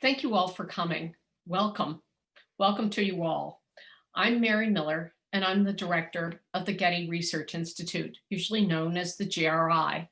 Thank you all for coming. Welcome. Welcome to you all. I'm Mary Miller, and I'm the director of the Getty Research Institute, usually known as the GRI.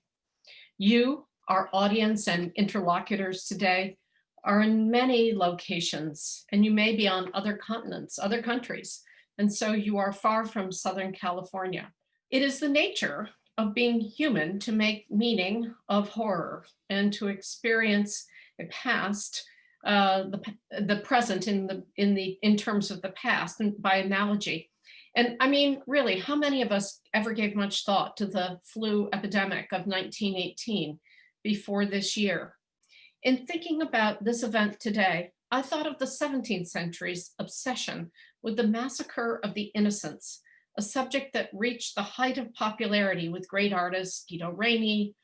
You, our audience and interlocutors today, are in many locations, and you may be on other continents, other countries, and so you are far from Southern California. It is the nature of being human to make meaning of horror and to experience a past, the present in terms of the past, and by analogy. And I mean, really, how many of us ever gave much thought to the flu epidemic of 1918 before this year? In thinking about this event today, I thought of the 17th century's obsession with the massacre of the innocents, a subject that reached the height of popularity with great artists, Guido Reni,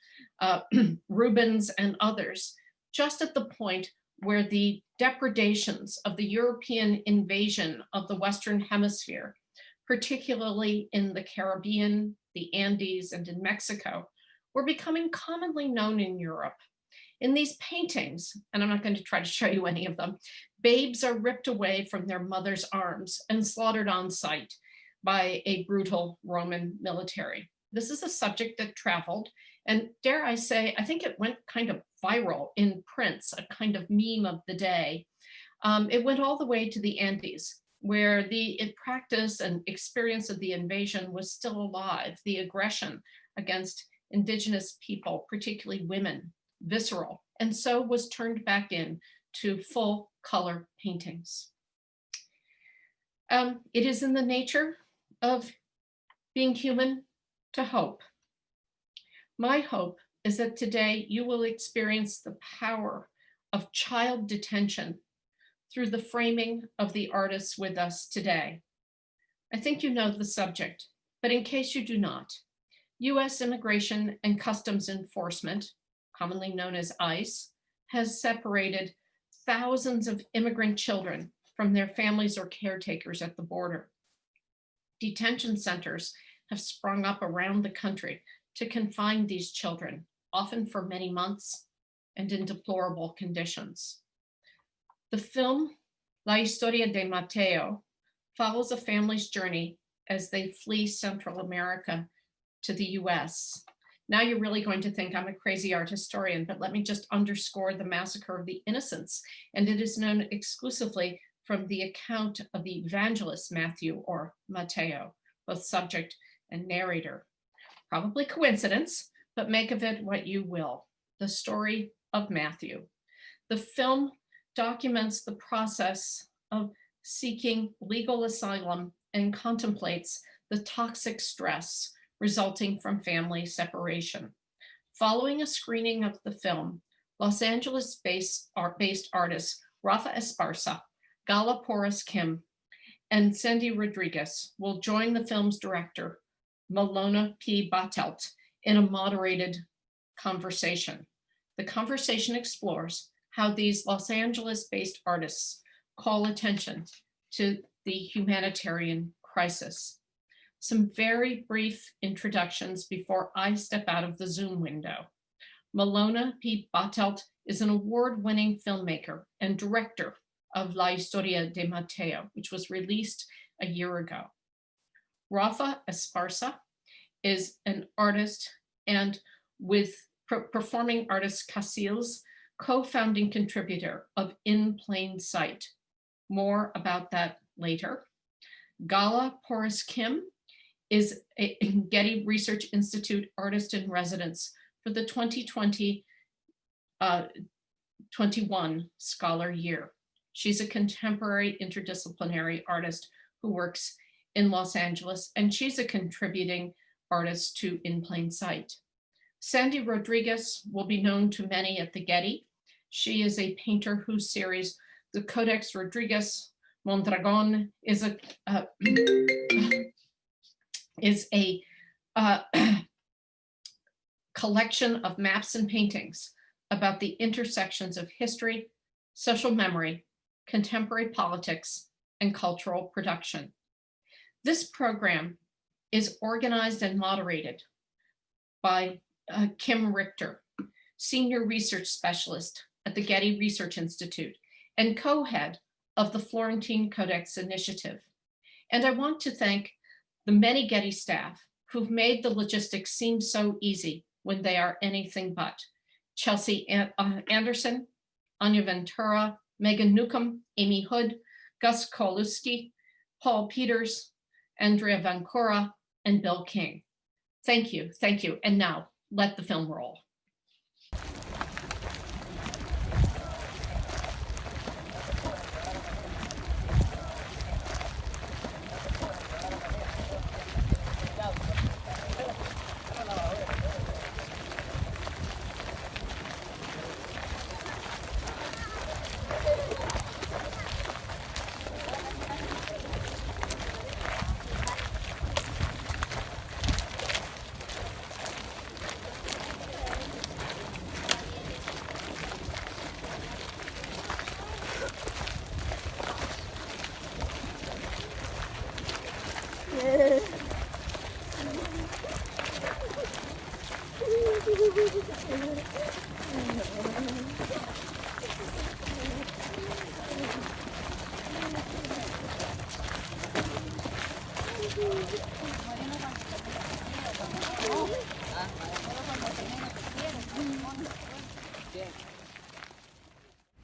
Rubens, and others, just at the point where the depredations of the European invasion of the Western Hemisphere, particularly in the Caribbean, the Andes, and in Mexico, were becoming commonly known in Europe. In these paintings, and I'm not going to try to show you any of them, babes are ripped away from their mother's arms and slaughtered on sight by a brutal Roman military. This is a subject that traveled, and dare I say, I think it went kind of viral in prints, a kind of meme of the day. It went all the way to the Andes, where the practice and experience of the invasion was still alive, the aggression against indigenous people, particularly women, visceral, and so was turned back in to full color paintings. It is in the nature of being human to hope. My hope is that today you will experience the power of child detention through the framing of the artists with us today. I think you know the subject, but in case you do not, US Immigration and Customs Enforcement, commonly known as ICE, has separated thousands of immigrant children from their families or caretakers at the border. Detention centers have sprung up around the country to confine these children, often for many months and in deplorable conditions. The film La Historia de Mateo follows a family's journey as they flee Central America to the US. Now you're really going to think I'm a crazy art historian, but let me just underscore the massacre of the innocents. And it is known exclusively from the account of the evangelist Matthew or Mateo, both subject and narrator. Probably coincidence, but make of it what you will. The story of Matthew. The film documents the process of seeking legal asylum and contemplates the toxic stress resulting from family separation. Following a screening of the film, Los Angeles-based artists Rafa Esparza, Gala Porras-Kim, and Sandy Rodriguez will join the film's director, Malona P. Badelt, in a moderated conversation. The conversation explores how these Los Angeles-based artists call attention to the humanitarian crisis. Some very brief introductions before I step out of the Zoom window. Malona P. Badelt is an award-winning filmmaker and director of La Historia de Mateo, which was released a year ago. Rafa Esparza is an artist and with performing artist Casil's co-founding contributor of In Plain Sight. More about that later. Gala Porras-Kim is a Getty Research Institute artist in residence for the 2020-21 scholar year. She's a contemporary interdisciplinary artist who works in Los Angeles, and she's a contributing artist to In Plain Sight. Sandy Rodriguez will be known to many at the Getty. She is a painter whose series, the Codex Rodriguez Mondragon, is a collection of maps and paintings about the intersections of history, social memory, contemporary politics, and cultural production. This program is organized and moderated by Kim Richter, Senior Research Specialist at the Getty Research Institute and co-head of the Florentine Codex initiative. And I want to thank the many Getty staff who've made the logistics seem so easy when they are anything but. Chelsea Anderson, Anya Ventura, Megan Newcomb, Amy Hood, Gus Kowalski, Paul Peters, Andrea Vancora, and Bill King. Thank you, thank you. And now let the film roll.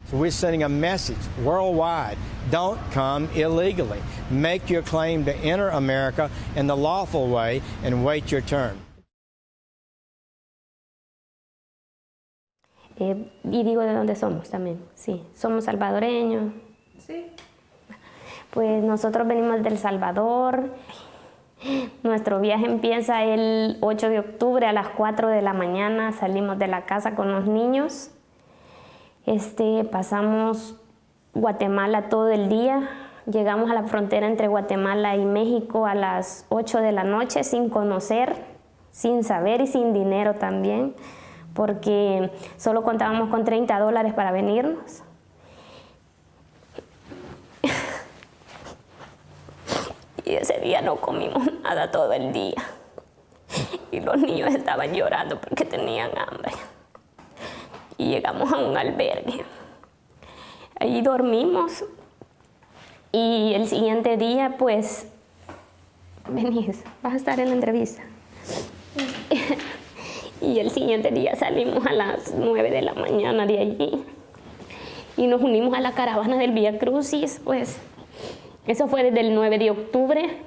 So we're sending a message worldwide. Don't come illegally. Make your claim to enter America in the lawful way and wait your turn. Y digo de dónde somos también, sí. Somos salvadoreños. Sí. Pues nosotros venimos del Salvador. Nuestro viaje empieza el 8 de octubre a las 4 de la mañana. Salimos de la casa con los niños. Pasamos Guatemala todo el día. Llegamos a la frontera entre Guatemala y México a las 8 de la noche sin conocer, sin saber y sin dinero también, porque solo contábamos con $30 para venirnos. Y ese día no comimos nada todo el día. Y los niños estaban llorando porque tenían hambre. Y llegamos a un albergue. Allí dormimos. Y el siguiente día, pues, venís, vas a estar en la entrevista. Y el siguiente día salimos a las 9 de la mañana de allí. Y nos unimos a la caravana del Vía Crucis, pues, eso fue desde el 9 de octubre.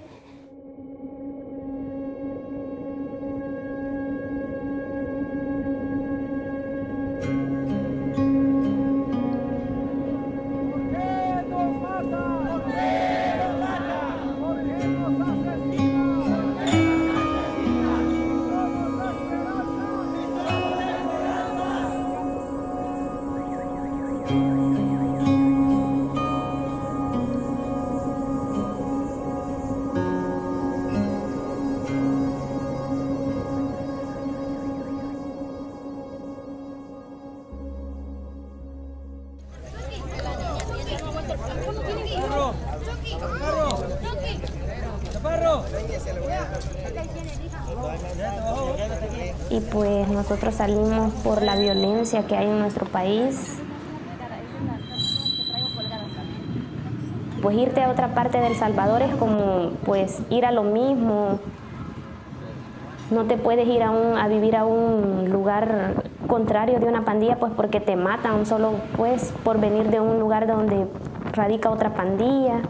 Y pues nosotros salimos por la violencia que hay en nuestro país. Pues irte a otra parte de El Salvador es como pues ir a lo mismo. No te puedes ir a vivir a un lugar contrario de una pandilla, pues porque te matan solo pues por venir de un lugar donde radica otra pandilla.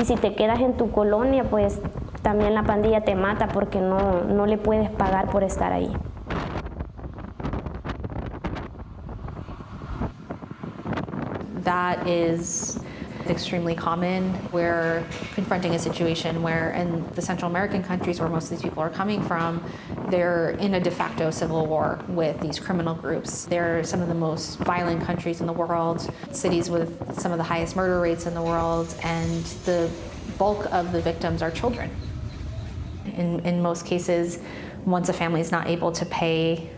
Y si te quedas en tu colonia, pues también la pandilla te mata porque no le puedes pagar por estar ahí. That is extremely common. We're confronting a situation where in the Central American countries where most of these people are coming from, they're in a de facto civil war with these criminal groups. They're some of the most violent countries in the world, cities with some of the highest murder rates in the world, and the bulk of the victims are children. In most cases, once a family is not able to pay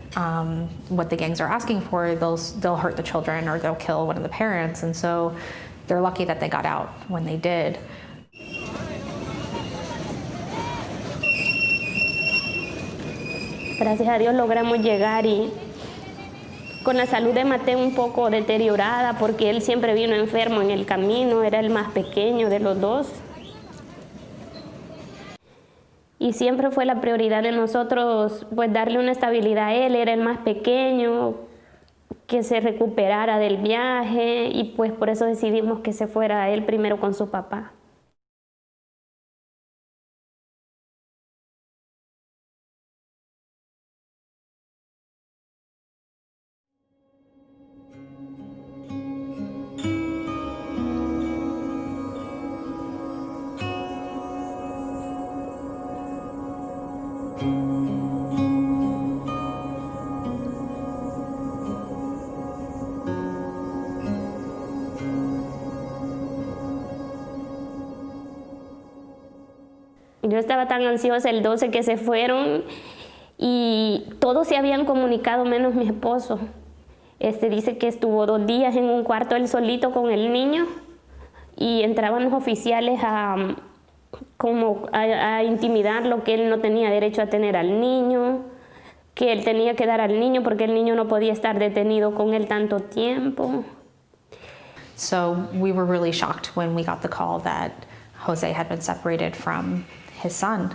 what the gangs are asking for, they'll hurt the children or they'll kill one of the parents, and so they're lucky that they got out when they did. Gracias a Dios logramos llegar y con la salud de Mateo un poco deteriorada porque él siempre vino enfermo en el camino, era el más pequeño de los dos. Y siempre fue la prioridad de nosotros, pues darle una estabilidad a él, era el más pequeño, que se recuperara del viaje y pues por eso decidimos que se fuera él primero con su papá. Yo estaba tan ansiosa el 12 que se fueron y todos se habían comunicado menos mi esposo. Dice que estuvo 2 días en un cuarto él solito con el niño y entraban los oficiales a intimidarlo, que él no tenía derecho a tener al niño, que él tenía que dar al niño porque el niño no podía estar detenido con él tanto tiempo. So we were really shocked when we got the call that Jose had been separated from his son.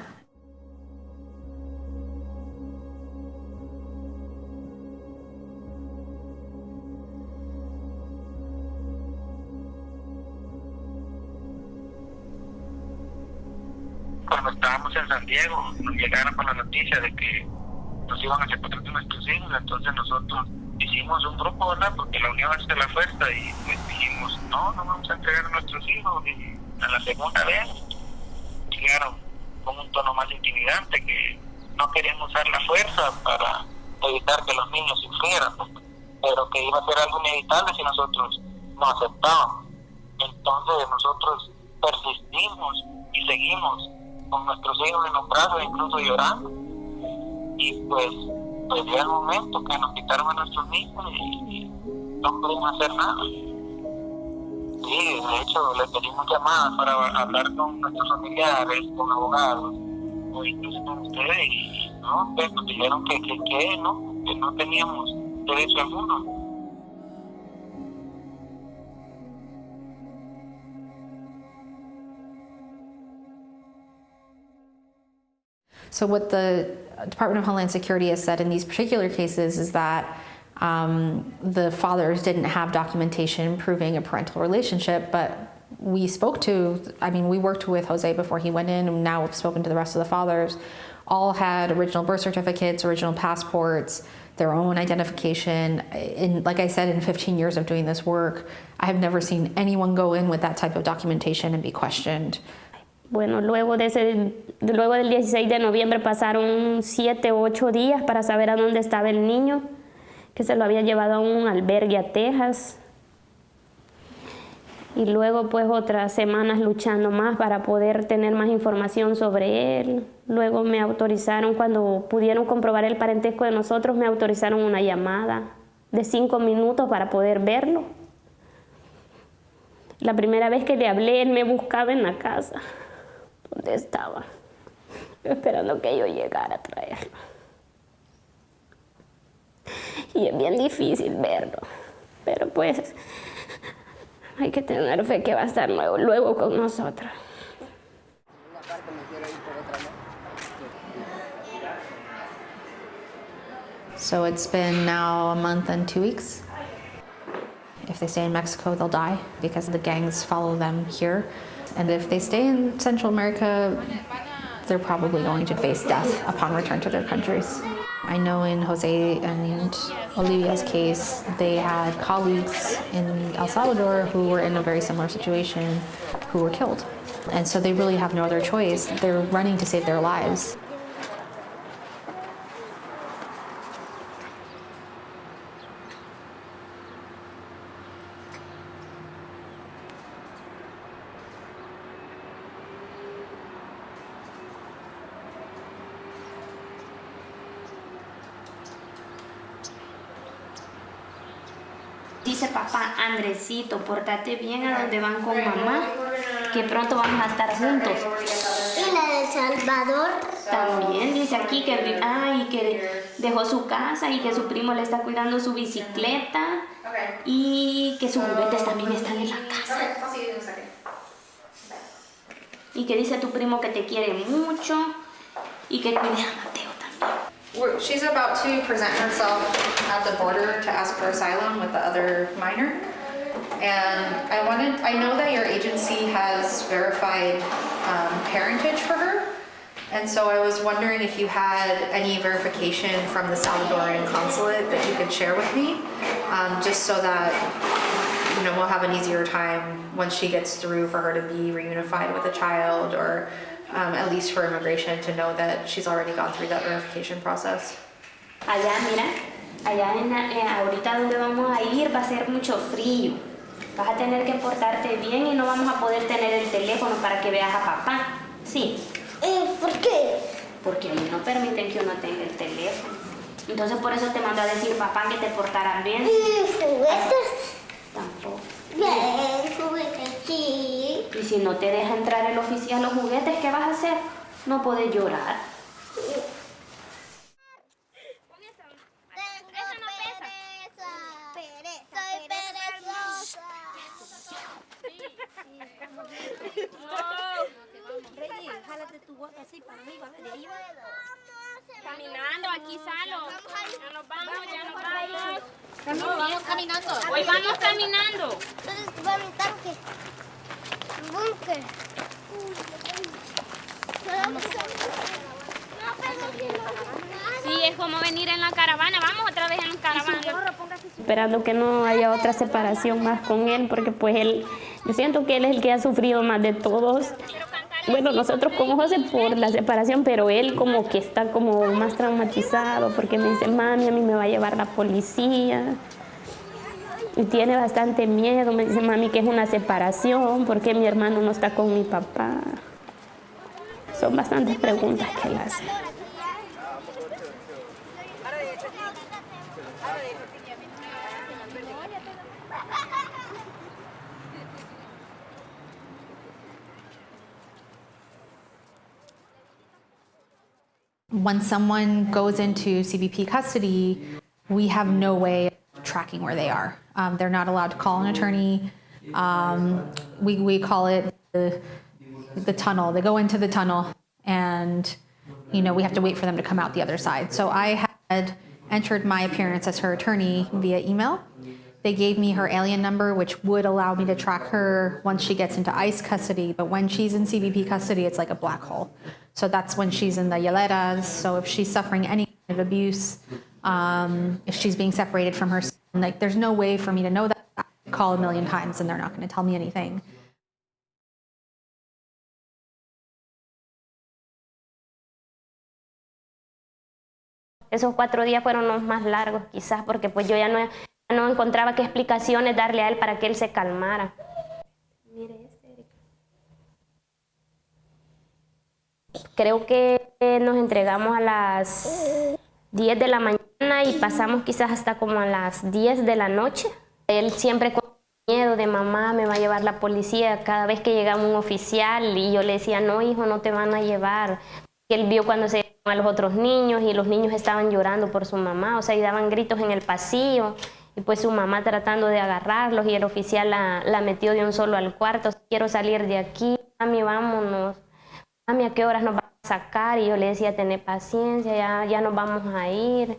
Cuando estábamos en San Diego, nos llegaron con la noticia de que nos iban a separar de nuestros hijos, entonces nosotros hicimos un grupo, ¿verdad? Porque la unión hace la fuerza y pues dijimos, no vamos a entregar a nuestros hijos. Y a la segunda vez llegaron con un tono más intimidante, que no querían usar la fuerza para evitar que los niños sufrieran, pero que iba a ser algo inevitable si nosotros no aceptábamos. Entonces nosotros persistimos y seguimos con nuestros hijos en los brazos, incluso llorando. Y pues llega el momento que nos quitaron a nuestros niños y no pudimos hacer nada. Sí, de hecho le pedimos llamadas para hablar con nuestros familiares, con abogados o incluso con ustedes y no, pues nos dijeron que no teníamos derecho alguno. So what the Department of Homeland Security has said in these particular cases is that the fathers didn't have documentation proving a parental relationship, but we worked with Jose before he went in, and now we've spoken to the rest of the fathers. All had original birth certificates, original passports, their own identification. Like I said, in 15 years of doing this work, I have never seen anyone go in with that type of documentation and be questioned. Bueno, luego del 16 de noviembre pasaron 7 u 8 días para saber a dónde estaba el niño, que se lo había llevado a un albergue a Texas. Y luego pues otras semanas luchando más para poder tener más información sobre él. Luego me autorizaron, cuando pudieron comprobar el parentesco de nosotros, me autorizaron una llamada de 5 minutos para poder verlo. La primera vez que le hablé, él me buscaba en la casa donde estaba, esperando que yo llegara a traerlo. Y es bien difícil verlo, pero pues hay que tener fe que va a estar luego con nosotros. So it's been now a month and 2 weeks. If they stay in Mexico, they'll die because the gangs follow them here. And if they stay in Central America, they're probably going to face death upon return to their countries. I know in Jose and Olivia's case, they had colleagues in El Salvador who were in a very similar situation who were killed. And so they really have no other choice. They're running to save their lives. Dice papá, Andresito, pórtate bien a donde van con mamá, que pronto vamos a estar juntos. ¿Y la de El Salvador? También dice aquí que, y que dejó su casa y que su primo le está cuidando su bicicleta y que sus juguetes también están en la casa. Y que dice tu primo que te quiere mucho y que cuide a Mateo también. She's about to present herself at the border to ask for asylum with the other minor. And I know that your agency has verified parentage for her. And so I was wondering if you had any verification from the Salvadoran consulate that you could share with me, just so that, we'll have an easier time once she gets through for her to be reunified with a child, or at least for immigration to know that she's already gone through that verification process. Allá, mira, ahorita donde vamos a ir va a ser mucho frío. Vas a tener que portarte bien y no vamos a poder tener el teléfono para que veas a papá. Sí. ¿Por qué? Porque ahí no permiten que uno tenga el teléfono. Entonces por eso te mandó a decir papá que te portaras bien. ¿Juguetes? Tampoco. Bien, juguetes, sí. Y si no te deja entrar el oficial los juguetes, ¿qué vas a hacer? No puedes llorar. Soy perezosa. Reyes, jálate tu bota así para arriba, de ahí va. Caminando, aquí Salo. Ya nos vamos. No, vamos caminando. Hoy vamos caminando. Entonces va a mi tanque. Un búnker. Sí, es como venir en la caravana. Vamos otra vez en la caravana. Esperando que no haya otra separación más con él, porque pues yo siento que él es el que ha sufrido más de todos. Bueno, nosotros como José por la separación, pero él como que está como más traumatizado, porque me dice, mami, a mí me va a llevar la policía. Y tiene bastante miedo, me dice, mami, que es una separación, porque mi hermano no está con mi papá. Son bastantes preguntas que él hace. When someone goes into CBP custody, we have no way of tracking where they are. They're not allowed to call an attorney. We call it the tunnel. They go into the tunnel, and we have to wait for them to come out the other side. So I had entered my appearance as her attorney via email. They gave me her alien number, which would allow me to track her once she gets into ICE custody. But when she's in CBP custody, it's like a black hole. So that's when she's in the hieleras. So if she's suffering any kind of abuse, if she's being separated from her son, there's no way for me to know that. I call a million times and they're not going to tell me anything. Esos 4 días fueron los más largos, quizás, porque pues yo ya no encontraba qué explicaciones darle a él para que él se calmara. Mire, creo que nos entregamos a las 10 de la mañana y pasamos quizás hasta como a las 10 de la noche. Él siempre con miedo de mamá, me va a llevar la policía cada vez que llegaba un oficial, y yo le decía, no hijo, no te van a llevar. Él vio cuando se llevaban a los otros niños y los niños estaban llorando por su mamá, o sea, y daban gritos en el pasillo, y pues su mamá tratando de agarrarlos, y el oficial la metió de un solo al cuarto. Quiero salir de aquí, mami, vámonos. Mami, ¿a qué horas nos van a sacar? Y yo le decía, tené paciencia, ya nos vamos a ir.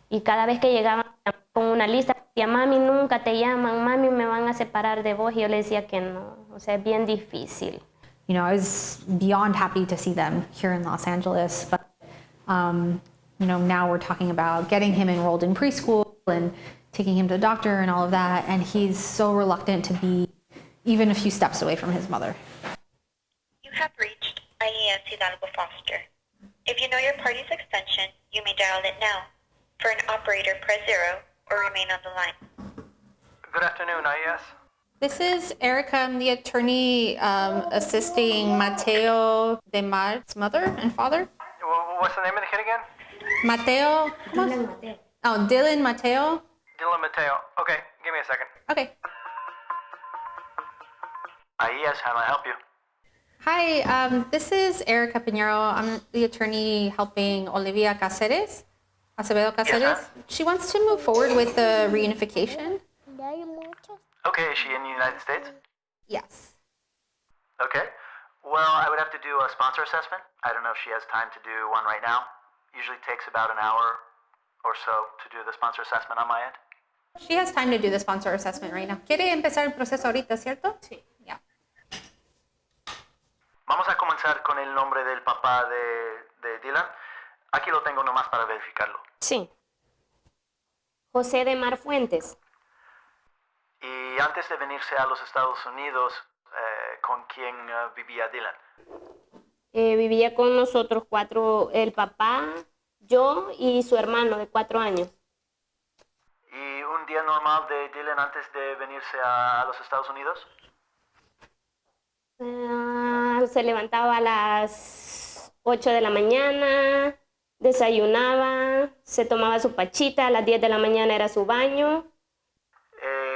Y cada vez que llegaban con una lista, decía, mami, nunca te llaman, mami, me van a separar de vos. Y yo le decía que no, o sea, es bien difícil. I was beyond happy to see them here in Los Angeles, but now we're talking about getting him enrolled in preschool and taking him to the doctor and all of that, and he's so reluctant to be even a few steps away from his mother. You have reached IES Hidalgo Foster. If you know your party's extension, you may dial it now. For an operator, press 0 or remain on the line. Good afternoon, IES. This is Erica. I'm the attorney assisting Mateo de Mar's mother and father. What's the name of the kid again? Mateo. Dylan Mateo. Oh, Dylan Mateo. Dylan Mateo. Okay, give me a second. Okay. IES, how may I help you? Hi, this is Erica Pinheiro. I'm the attorney helping Olivia Acevedo Cáceres. She wants to move forward with the reunification. Okay, is she in the United States? Yes. Okay. Well, I would have to do a sponsor assessment. I don't know if she has time to do one right now. Usually takes about an hour or so to do the sponsor assessment on my end. She has time to do the sponsor assessment right now. ¿Quiere empezar el proceso ahorita, cierto? Sí. Yeah. Vamos a comenzar con el nombre del papá de Dylan. Aquí lo tengo nomás para verificarlo. Sí. José de Mar Fuentes. Y antes de venirse a los Estados Unidos, ¿con quién vivía Dylan? Vivía con nosotros 4, el papá, yo y su hermano de 4 años. ¿Y un día normal de Dylan antes de venirse a los Estados Unidos? Se levantaba a las 8 de la mañana, desayunaba, se tomaba su pachita, a las 10 de la mañana era su baño.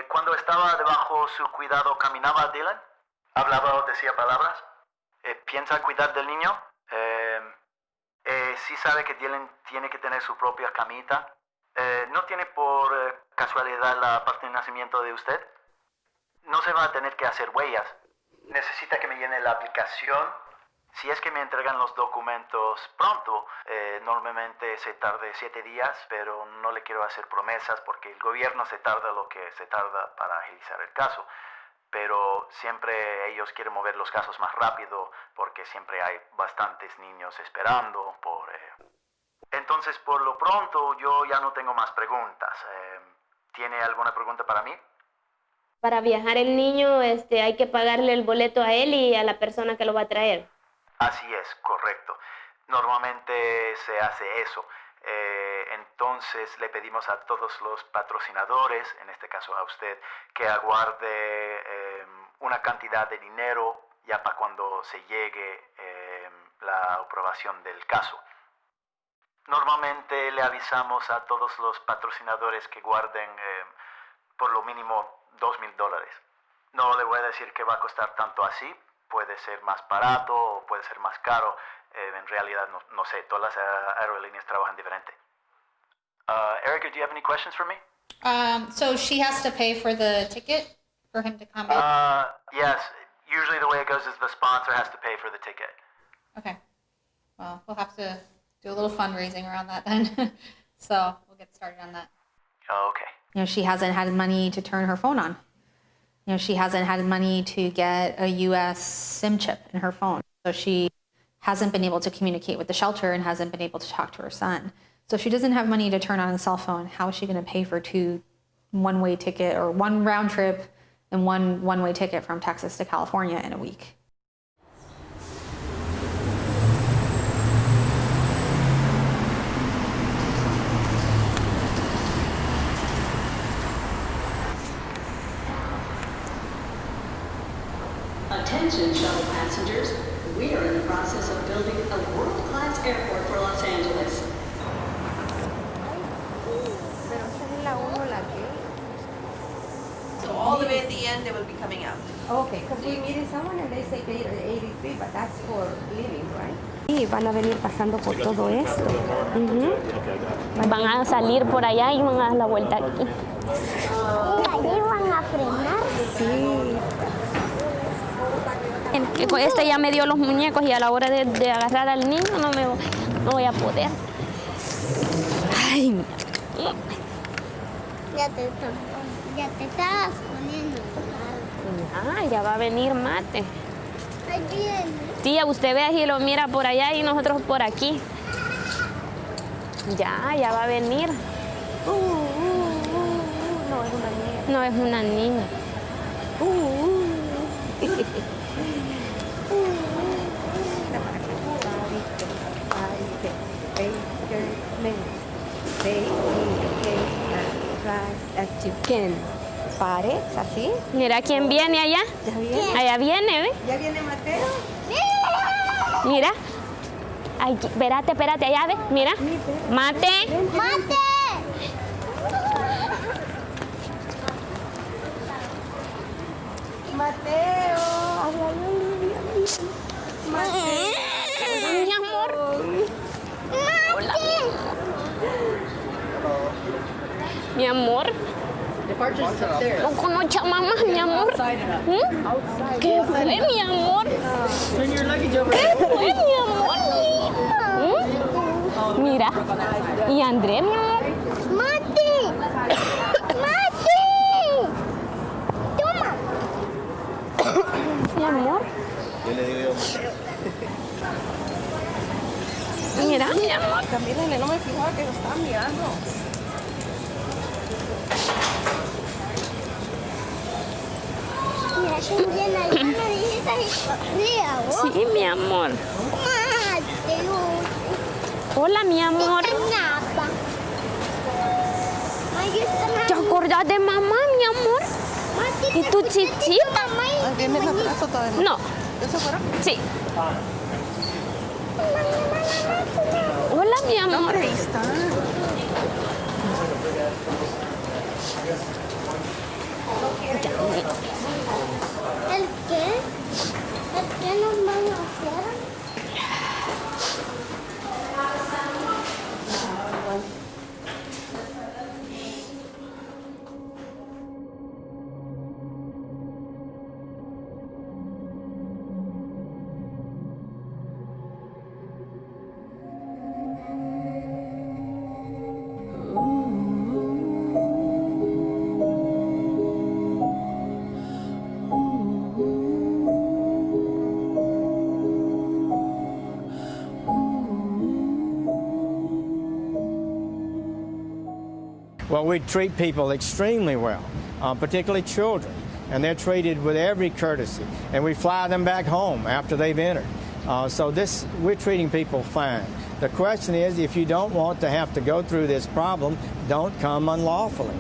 Cuando estaba debajo su cuidado, ¿caminaba Dylan? ¿Hablaba o decía palabras? ¿Piensa cuidar del niño? ¿Sí sabe que Dylan tiene que tener su propia camita? ¿No tiene por casualidad la parte de nacimiento de usted? No se va a tener que hacer huellas. Necesita que me llene la aplicación. Si es que me entregan los documentos pronto, normalmente se tarde 7 días, pero no le quiero hacer promesas porque el gobierno se tarda lo que se tarda para agilizar el caso. Pero siempre ellos quieren mover los casos más rápido porque siempre hay bastantes niños esperando. Entonces, por lo pronto, yo ya no tengo más preguntas. ¿Tiene alguna pregunta para mí? Para viajar el niño hay que pagarle el boleto a él y a la persona que lo va a traer. Así es, correcto. Normalmente se hace eso. Entonces le pedimos a todos los patrocinadores, en este caso a usted, que aguarde una cantidad de dinero ya para cuando se llegue la aprobación del caso. Normalmente le avisamos a todos los patrocinadores que guarden por lo mínimo $2,000. No le voy a decir que va a costar tanto así. Puede ser más barato o puede ser más caro. En realidad, no sé, todas las aerolíneas trabajan diferente. Erica, do you have any questions for me? So she has to pay for the ticket for him to come in? Yes. Usually the way it goes is the sponsor has to pay for the ticket. Okay. Well, we'll have to do a little fundraising around that then. So we'll get started on that. Okay. She hasn't had money to turn her phone on. She hasn't had money to get a U.S. SIM chip in her phone. So she hasn't been able to communicate with the shelter and hasn't been able to talk to her son. So if she doesn't have money to turn on a cell phone, how is she going to pay for 2 one-way ticket or 1 round trip and 1 one-way ticket from Texas to California in a week? Attention shuttle passengers, we are in the process of building a world-class airport for Los Angeles. So all the way at the end, they will be coming out. Okay, because we meeting someone and they say pay 83, but that's for living, right? Sí, van a venir pasando por todo esto. Van a salir por allá y van a dar la vuelta aquí. ¿Y ahí van a frenar? Sí. Este ya me dio los muñecos y a la hora de agarrar al niño no voy a poder. Ay. Ya te estabas poniendo. Ya va a venir Mate. Ahí viene. Tía, usted ve y lo mira por allá y nosotros por aquí. Ya va a venir. No, es una niña. No, es una niña. Pare, así. Mira quién viene allá. Ya viene. Allá viene, ¿ve? Ya viene Mateo. Mira. Ay, espérate, allá, ¿ve? Mira. Mate. ¡Mate! Mateo. Mi amor. Hola. Mi amor. No conozco a mamá, mi amor. ¿Qué fue, mi amor? ¿Qué fue, mi amor? Mira. ¿Y André, mi amor? ¡Mate! ¡Mate! ¡Toma! Mi amor. Yo le digo Mira, mi amor. Camila, no me fijaba que lo estaban mirando. Mira, que bien ahí me dices ahí. Sí, mi amor. Mateo. Hola, mi amor. Napa. ¿Te acordás de mamá, mi amor? ¿Y tu chichita? ¿Viene el abrazo todavía? No. ¿Eso fuera? Sí. Hola, mi amor. No, ahí está. ¿El qué? ¿El qué nos van a hacer? Well, we treat people extremely well, particularly children, and they're treated with every courtesy, and we fly them back home after they've entered. We're treating people fine. The question is, if you don't want to have to go through this problem, don't come unlawfully.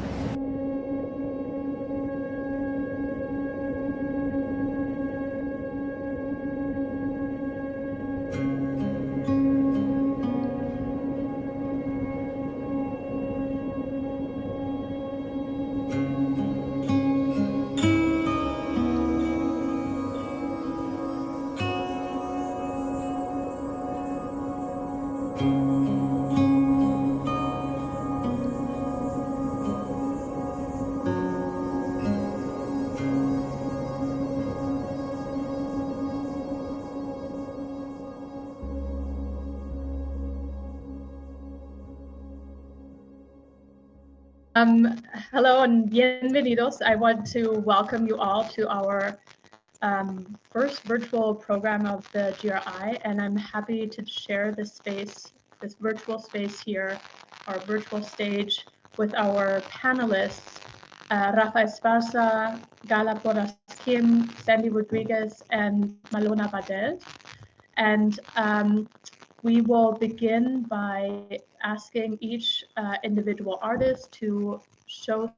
Hello and bienvenidos. I want to welcome you all to our first virtual program of the GRI, and I'm happy to share this space, this virtual space here, our virtual stage, with our panelists, Rafa Esparza, Gala Porras-Kim, Sandy Rodriguez, and Malona Badelt. And we will begin by asking each individual artist to show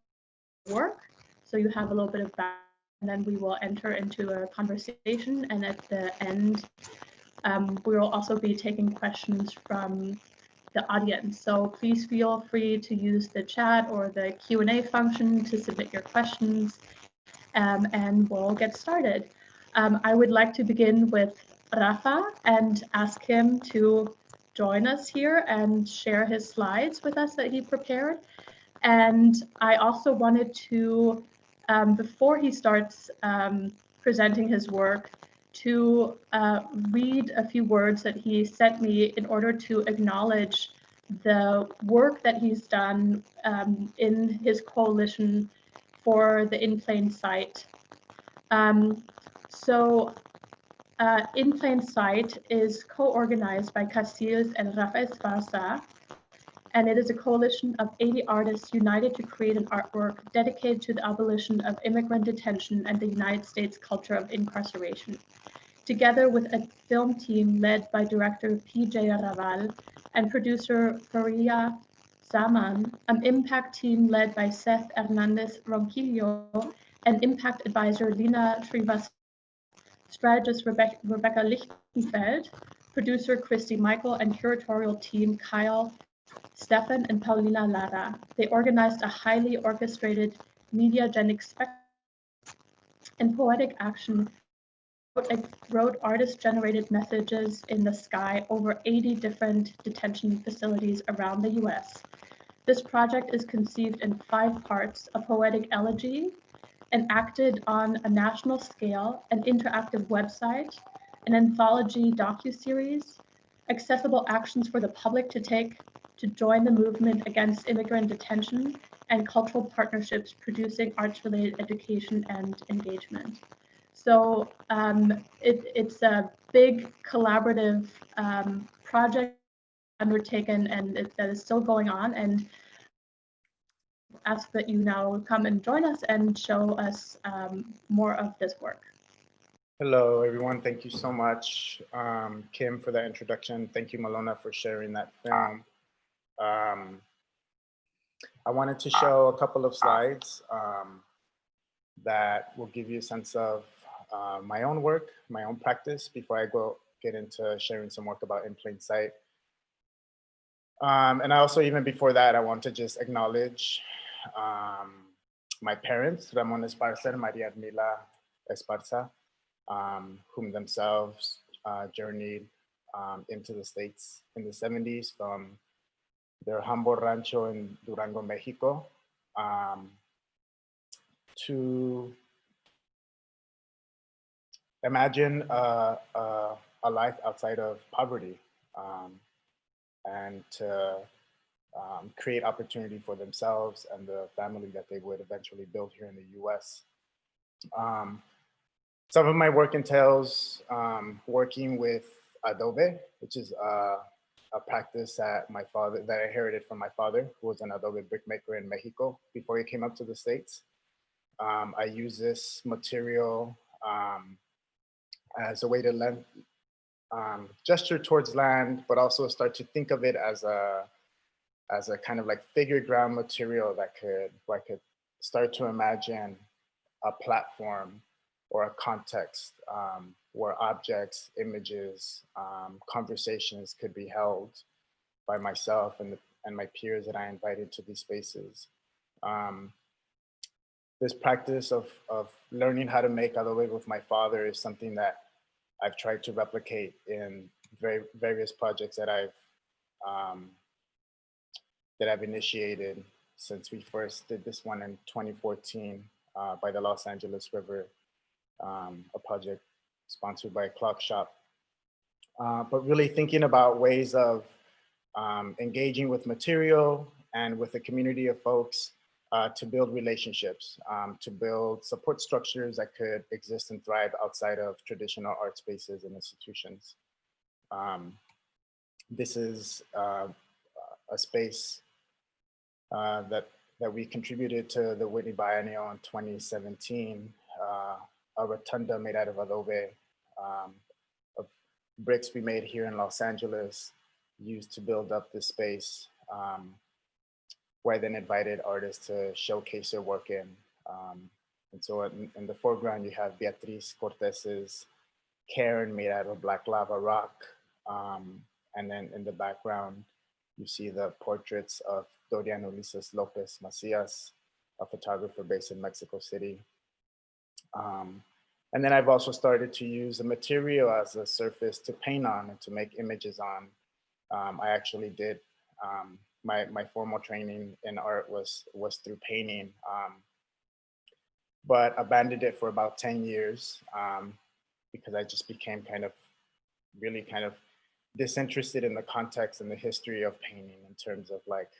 work, so you have a little bit of background, and then we will enter into a conversation, and at the end we will also be taking questions from the audience. So please feel free to use the chat or the Q&A function to submit your questions, and we'll get started. I would like to begin with Rafa and ask him to join us here and share his slides with us that he prepared. And I also wanted to, before he starts presenting his work, to read a few words that he sent me in order to acknowledge the work that he's done in his coalition for the In Plain Sight. In Plain Sight is co-organized by Casillas and Rafa Esparza, and it is a coalition of 80 artists united to create an artwork dedicated to the abolition of immigrant detention and the United States culture of incarceration. Together with a film team led by director P.J. Raval and producer Faria Zaman, an impact team led by Seth Hernandez Ronquillo, and impact advisor Lina Trivas, strategist Rebecca Lichtenfeld, producer Christy Michael, and curatorial team Kyle, Stefan, and Paulina Lara. They organized a highly orchestrated mediagenic spectacle and poetic action wrote artist-generated messages in the sky over 80 different detention facilities around the US. This project is conceived in 5 parts: a poetic elegy, an acted on a national scale, an interactive website, an anthology docuseries, accessible actions for the public to take to join the movement against immigrant detention, and cultural partnerships producing arts-related education and engagement. So it's a big collaborative project undertaken and that is still going on, and ask that you now come and join us and show us more of this work. Hello, everyone. Thank you so much, Kim, for that introduction. Thank you, Malona, for sharing that film. I wanted to show a couple of slides that will give you a sense of my own work, my own practice, before I get into sharing some work about In Plain Sight. And I also, even before that, I want to just acknowledge my parents, Ramon Esparza and Maria Mila Esparza, whom themselves journeyed into the States in the 70s from their humble rancho in Durango, Mexico, to imagine a life outside of poverty, and to create opportunity for themselves and the family that they would eventually build here in the US. Some of my work entails working with adobe, which is a practice that that I inherited from my father, who was an adobe brickmaker in Mexico before he came up to the States. I use this material as a way to gesture towards land, but also start to think of it as a kind of like figure ground material where I could start to imagine a platform or a context where objects, images, conversations could be held by myself and my peers that I invited to these spaces. This practice of learning how to make adobe with my father is something that I've tried to replicate in various projects that I've initiated since we first did this one in 2014 by the Los Angeles River, a project sponsored by Clock Shop. But really thinking about ways of engaging with material and with a community of folks to build relationships, to build support structures that could exist and thrive outside of traditional art spaces and institutions. This is a space that we contributed to the Whitney Biennial in 2017, a rotunda made out of adobe, of bricks we made here in Los Angeles, used to build up this space, where I then invited artists to showcase their work in. And so in the foreground, you have Beatriz Cortez's cairn made out of black lava rock. And then in the background, you see the portraits of Dorian Ulises Lopez Macias, a photographer based in Mexico City. And then I've also started to use the material as a surface to paint on and to make images on. I actually did, my formal training in art was through painting, but abandoned it for about 10 years because I just became really kind of disinterested in the context and the history of painting in terms of like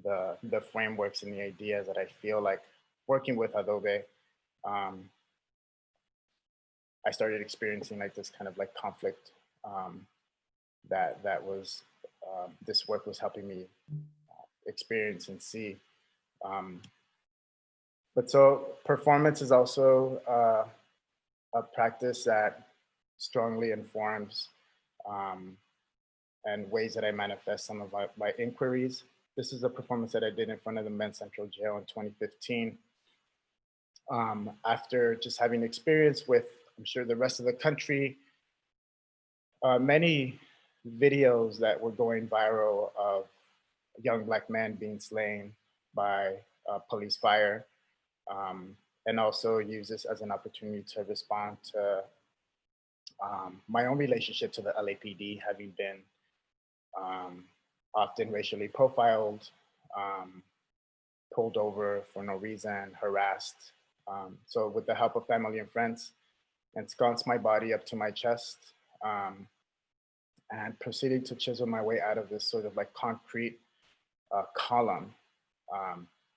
the frameworks and the ideas that I feel like working with adobe, I started experiencing like this kind of like conflict that was, this work was helping me experience and see. But so performance is also a practice that strongly informs and ways that I manifest some of my inquiries. This is a performance that I did in front of the Men's Central Jail in 2015. After just having experience with, I'm sure, the rest of the country, many videos that were going viral of young Black men being slain by police fire. and also use this as an opportunity to respond to my own relationship to the LAPD, having been often racially profiled, pulled over for no reason, harassed. So with the help of family and friends, ensconced my body up to my chest, and proceeded to chisel my way out of this sort of like concrete column.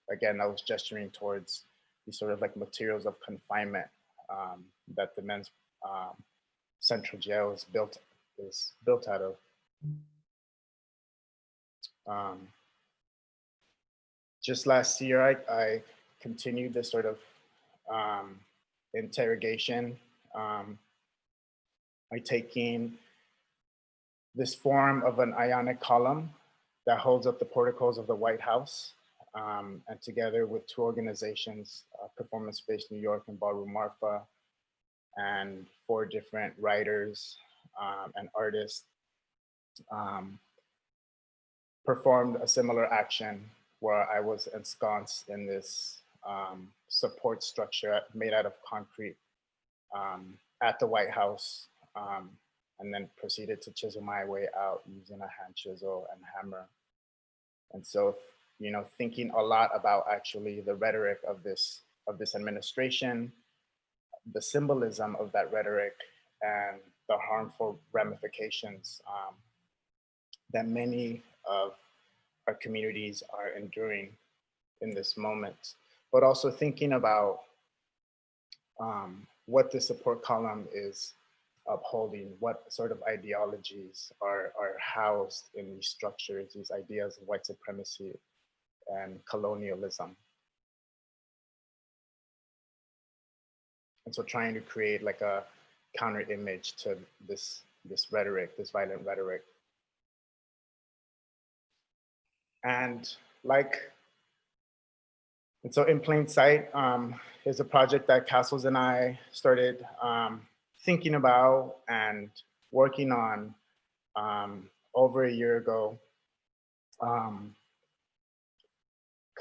Again, I was gesturing towards these sort of like materials of confinement that the men's central jail is built out of. Just last year, I continued this sort of interrogation by taking this form of an ionic column that holds up the porticos of the White House, and together with two organizations, Performance Space New York and Ballroom Marfa, and 4 different writers and artists, performed a similar action where I was ensconced in this support structure made out of concrete at the White House, and then proceeded to chisel my way out using a hand chisel and hammer. And so, you know, thinking a lot about actually the rhetoric of this administration, the symbolism of that rhetoric, and the harmful ramifications that many of our communities are enduring in this moment, but also thinking about what the support column is upholding, what sort of ideologies are housed in these structures, these ideas of white supremacy and colonialism. And so trying to create like a counter image to this rhetoric, this violent rhetoric. And so in plain sight is a project that Castles and I started thinking about and working on over a year ago,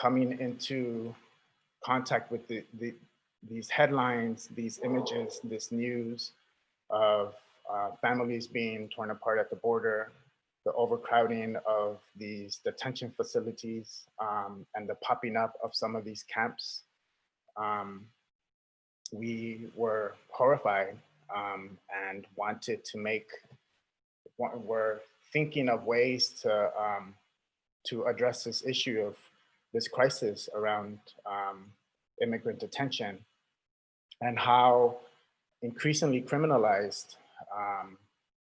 coming into contact with these headlines, these images, this news of families being torn apart at the border, the overcrowding of these detention facilities, and the popping up of some of these camps. We were horrified and wanted to were thinking of ways to address this issue of this crisis around immigrant detention and how increasingly criminalized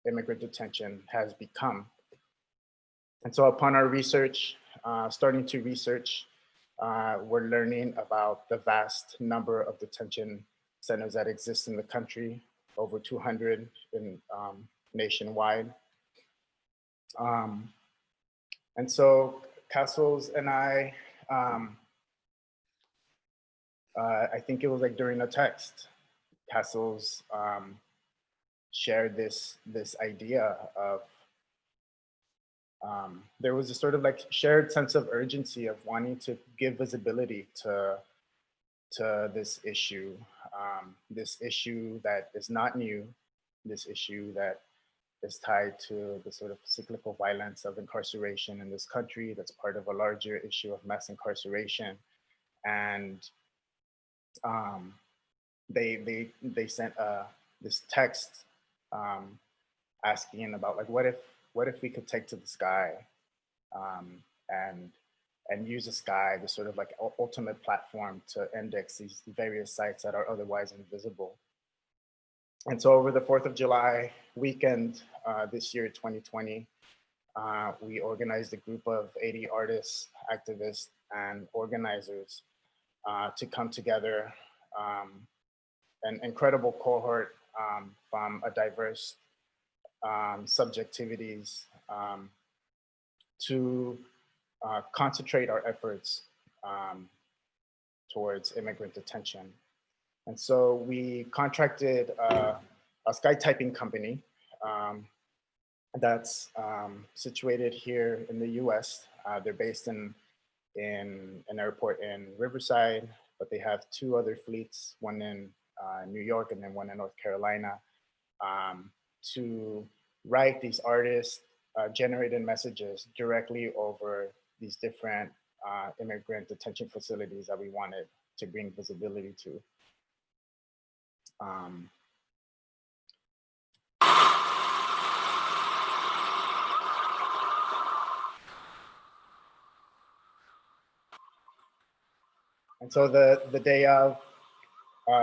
immigrant detention has become. And so upon our research, starting to research, we're learning about the vast number of detention centers that exist in the country, over 200 nationwide. And so Castles and I think it was like during a text, Castles shared this idea of, there was a sort of like shared sense of urgency of wanting to give visibility to this issue that is not new, this issue that is tied to the sort of cyclical violence of incarceration in this country that's part of a larger issue of mass incarceration. And they sent this text asking about like, what if we could take to the sky and use the sky, the sort of like ultimate platform to index these various sites that are otherwise invisible. And so over the 4th of July weekend this year, 2020, we organized a group of 80 artists, activists, and organizers to come together, an incredible cohort from a diverse subjectivities to concentrate our efforts towards immigrant detention. And so we contracted a sky typing company that's situated here in the US. They're based in an airport in Riverside, but they have 2 other fleets, one in New York and then one in North Carolina, to write these artist generated messages directly over these different immigrant detention facilities that we wanted to bring visibility to. And so the day of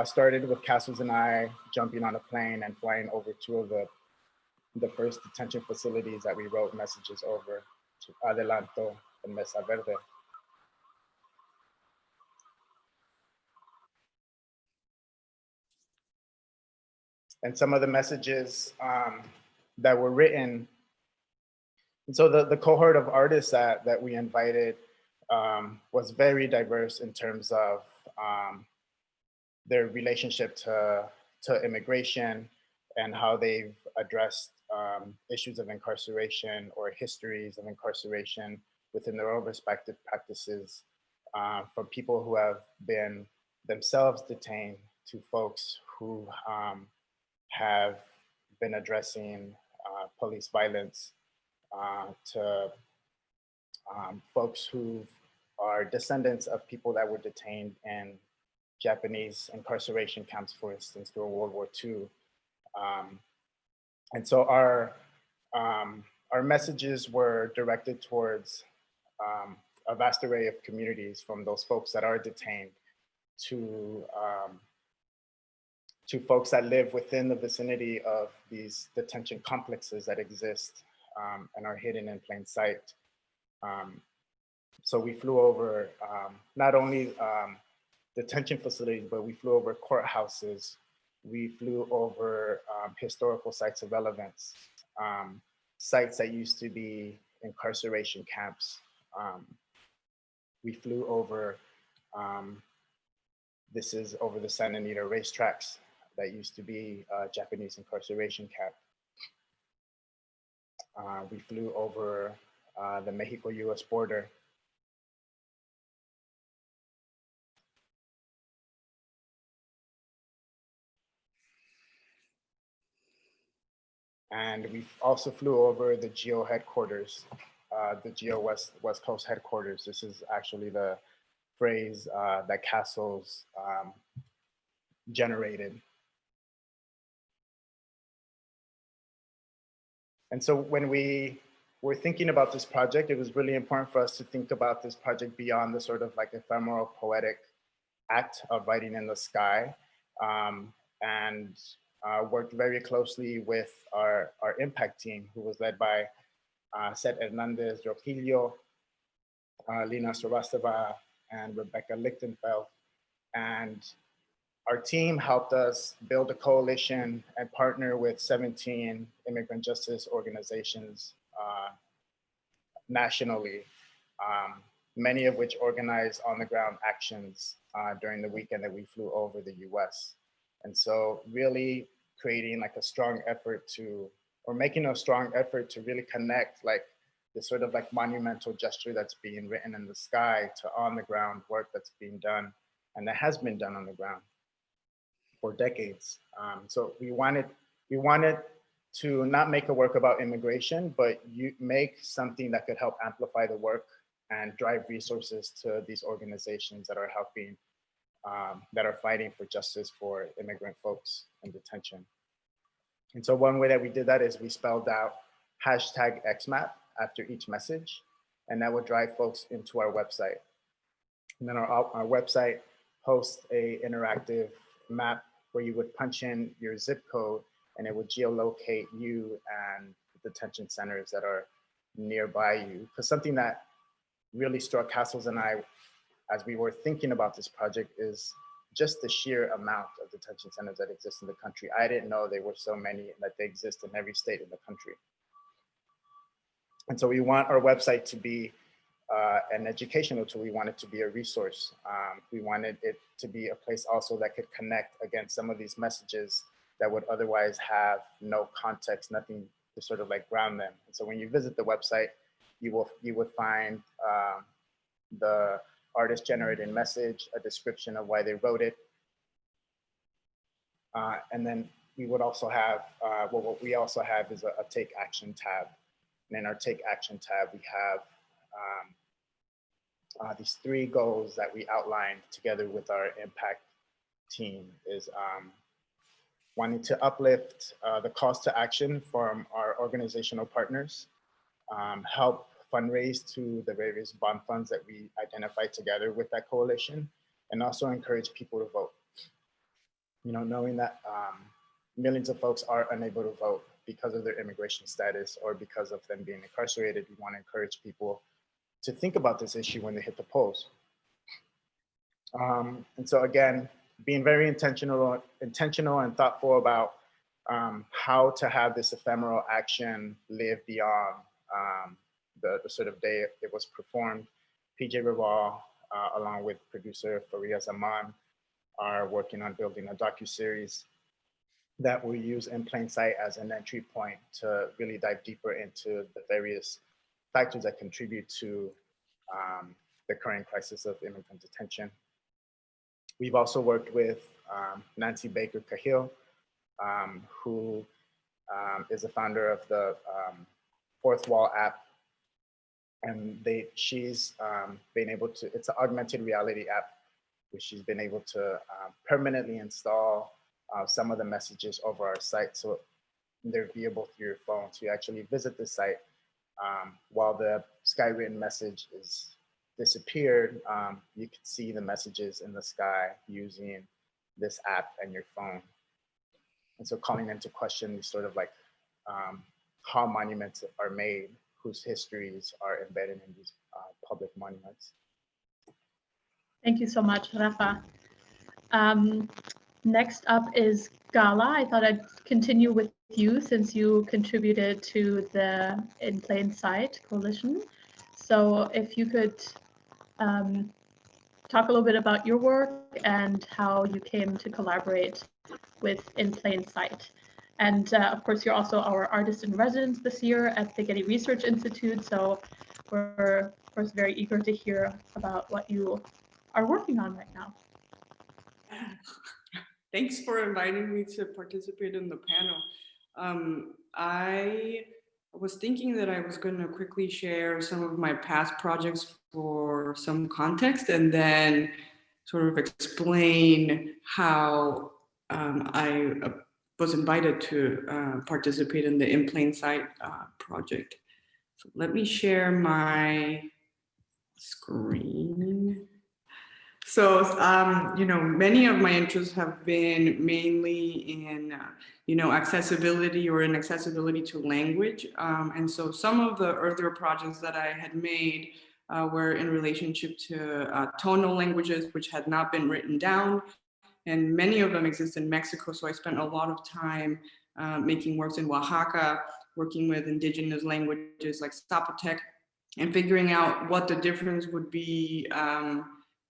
started with Castles and I jumping on a plane and flying over 2 of the first detention facilities that we wrote messages over, to Adelanto and Mesa Verde. And some of the messages that were written, and so the cohort of artists that we invited was very diverse in terms of their relationship to immigration and how they've addressed issues of incarceration or histories of incarceration within their own respective practices, from people who have been themselves detained to folks who have been addressing police violence, to folks who are descendants of people that were detained in Japanese incarceration camps, for instance, during World War II. And so our messages were directed towards a vast array of communities, from those folks that are detained to folks that live within the vicinity of these detention complexes that exist and are hidden in plain sight. So we flew over not only detention facilities, but we flew over courthouses. We flew over historical sites of relevance, sites that used to be incarceration camps. We flew over, this is over the Santa Anita racetracks that used to be a Japanese incarceration camp. We flew over the Mexico-US border. And we also flew over the GEO headquarters, the GEO West Coast headquarters. This is actually the phrase that Castles generated. And so when we were thinking about this project, it was really important for us to think about this project beyond the sort of like ephemeral poetic act of writing in the sky, and worked very closely with our impact team, who was led by Seth Hernandez Roquillo, Lina Sorasteva, and Rebecca Lichtenfeld. And our team helped us build a coalition and partner with 17 immigrant justice organizations nationally, many of which organized on-the-ground actions during the weekend that we flew over the US. And so really creating like a strong effort to, or making a strong effort to really connect like this sort of like monumental gesture that's being written in the sky to on-the-ground work that's being done and that has been done on the ground for decades. So we wanted to not make a work about immigration, but you make something that could help amplify the work and drive resources to these organizations that are helping, that are fighting for justice for immigrant folks in detention. And so one way that we did that is we spelled out #XMAP after each message, and that would drive folks into our website. And then our website hosts a interactive map where you would punch in your zip code and it would geolocate you and the detention centers that are nearby you. Because something that really struck Castles and I as we were thinking about this project is just the sheer amount of detention centers that exist in the country. I didn't know there were so many, that they exist in every state in the country. And so we want our website to be an educational tool. We want it to be a resource. We wanted it to be a place also that could connect against some of these messages that would otherwise have no context, nothing to sort of like ground them. And so when you visit the website, you would find the artist-generated message, a description of why they wrote it. And then we would also have, what we also have is a take action tab. And in our take action tab, we have these 3 goals that we outlined together with our impact team is wanting to uplift the calls to action from our organizational partners, help fundraise to the various bond funds that we identified together with that coalition, and also encourage people to vote. You know, knowing that millions of folks are unable to vote because of their immigration status or because of them being incarcerated, we want to encourage people to think about this issue when they hit the polls. And so again, being very intentional and thoughtful about how to have this ephemeral action live beyond the sort of day it was performed. PJ Raval, along with producer Faria Zaman, are working on building a docuseries that will use In Plain Sight as an entry point to really dive deeper into the various factors that contribute to the current crisis of immigrant detention. We've also worked with Nancy Baker Cahill, who is the founder of the Fourth Wall app. And she's been able to, it's an augmented reality app, which she's been able to permanently install some of the messages over our site. So they're viewable through your phone. So you actually visit the site while the skywritten message is disappeared, you can see the messages in the sky using this app and your phone. And so calling into question sort of like how monuments are made, whose histories are embedded in these public monuments. Thank you so much, Rafa. Next up is Gala. I thought I'd continue with you since you contributed to the In Plain Sight coalition. So if you could talk a little bit about your work and how you came to collaborate with In Plain Sight. And of course, you're also our artist in residence this year at the Getty Research Institute. So we're of course very eager to hear about what you are working on right now. Thanks for inviting me to participate in the panel. I was thinking that I was going to quickly share some of my past projects for some context and then sort of explain how I was invited to participate in the In Plain Sight project. So let me share my screen. So, you know, many of my interests have been mainly in, you know, accessibility or inaccessibility to language. And so some of the earlier projects that I had made were in relationship to tonal languages, which had not been written down. And many of them exist in Mexico. So I spent a lot of time making works in Oaxaca, working with indigenous languages like Zapotec, and figuring out what the difference would be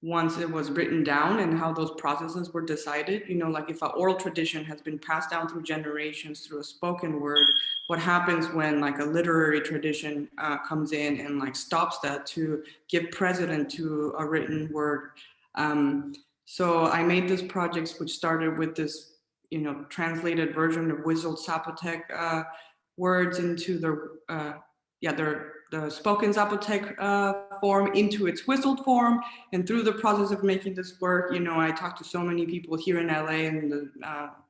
once it was written down and how those processes were decided. You know, like if an oral tradition has been passed down through generations through a spoken word, what happens when like a literary tradition comes in and like stops that to give precedent to a written word. So I made this project which started with this, you know, translated version of whistled Zapotec words into the spoken Zapotec form into its whistled form. And through the process of making this work, you know, I talked to so many people here in LA and the